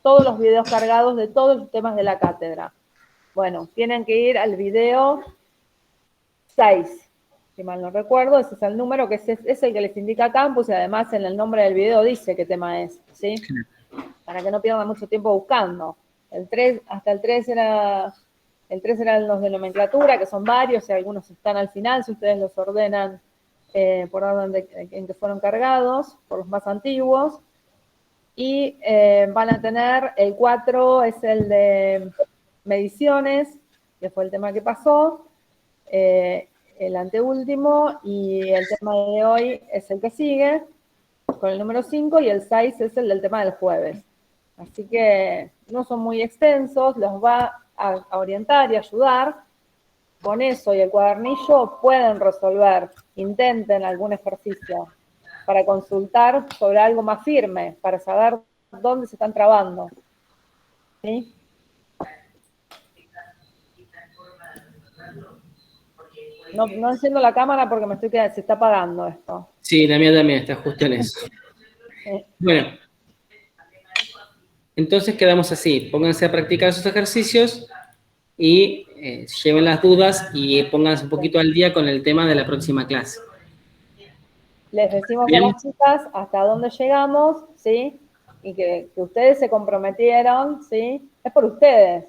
todos los videos cargados de todos los temas de la cátedra. Bueno, tienen que ir al video 6, si mal no recuerdo, ese es el número, que es el que les indica Campus y además en el nombre del video dice qué tema es, ¿sí? Para que no pierdan mucho tiempo buscando. Hasta el 3 eran los de nomenclatura, que son varios, y algunos están al final, si ustedes los ordenan por orden en que fueron cargados, por los más antiguos. Y van a tener, el 4 es el de mediciones, que fue el tema que pasó, el anteúltimo, y el tema de hoy es el que sigue, con el número 5, y el 6 es el del tema del jueves. Así que no son muy extensos, los va a orientar y ayudar. Con eso y el cuadernillo pueden resolver, intenten algún ejercicio para consultar sobre algo más firme, para saber dónde se están trabando. ¿Sí? No enciendo la cámara porque se está apagando esto. Sí, la mía también está justo en eso. Bueno, entonces quedamos así. Pónganse a practicar sus ejercicios y lleven las dudas y pónganse un poquito al día con el tema de la próxima clase. Les decimos Bien. a las chicas hasta dónde llegamos, ¿sí? Y que ustedes se comprometieron, ¿sí? Es por ustedes.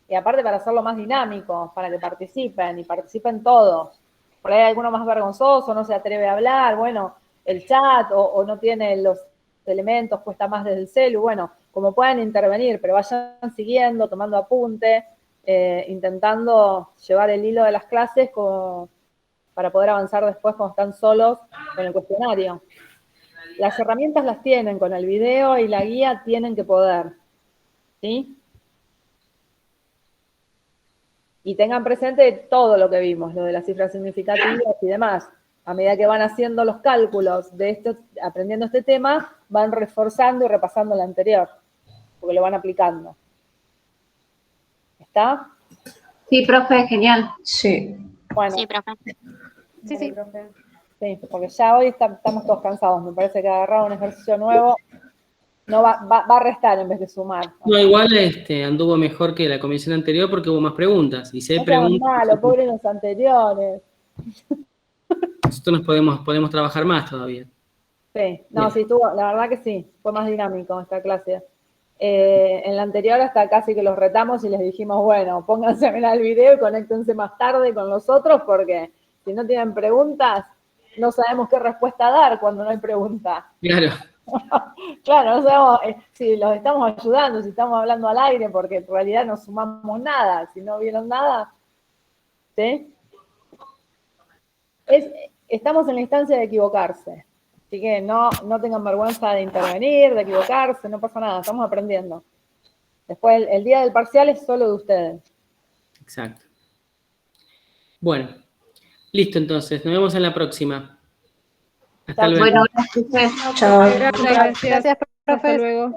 Y aparte para hacerlo más dinámico, para que participen y participen todos. Por ahí hay alguno más vergonzoso, no se atreve a hablar, bueno, el chat o no tiene los elementos, cuesta más desde el celu, bueno, como puedan intervenir, pero vayan siguiendo, tomando apunte, intentando llevar el hilo de las clases para poder avanzar después cuando están solos con el cuestionario. Las herramientas las tienen, con el video y la guía tienen que poder, ¿sí? Y tengan presente todo lo que vimos, lo de las cifras significativas y demás. A medida que van haciendo los cálculos de esto, aprendiendo este tema, van reforzando y repasando el anterior, porque lo van aplicando. ¿Está? Sí, profe, genial. Sí. Bueno. Sí, profe. Sí, profe. Sí, porque ya hoy estamos todos cansados. Me parece que agarrar un ejercicio nuevo no va a restar en vez de sumar. No, igual anduvo mejor que la comisión anterior porque hubo más preguntas. Y si hay No sean preguntas, malos, pobres los anteriores. nosotros podemos trabajar más todavía. Sí, no, sí, la verdad que sí, fue más dinámico esta clase. En la anterior hasta casi que los retamos y les dijimos, bueno, pónganse a mirar el video y conéctense más tarde con los otros porque si no tienen preguntas, no sabemos qué respuesta dar cuando no hay pregunta. Claro. Claro, no sabemos si los estamos ayudando, si estamos hablando al aire, porque en realidad no sumamos nada, si no vieron nada, ¿sí? Estamos en la instancia de equivocarse, así que no tengan vergüenza de intervenir, de equivocarse, no pasa nada, estamos aprendiendo. Después, el día del parcial es solo de ustedes. Exacto. Bueno, listo entonces, nos vemos en la próxima. Hasta luego. Bueno, gracias. Chao. Gracias, profe. Hasta luego.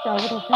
Chao, profe.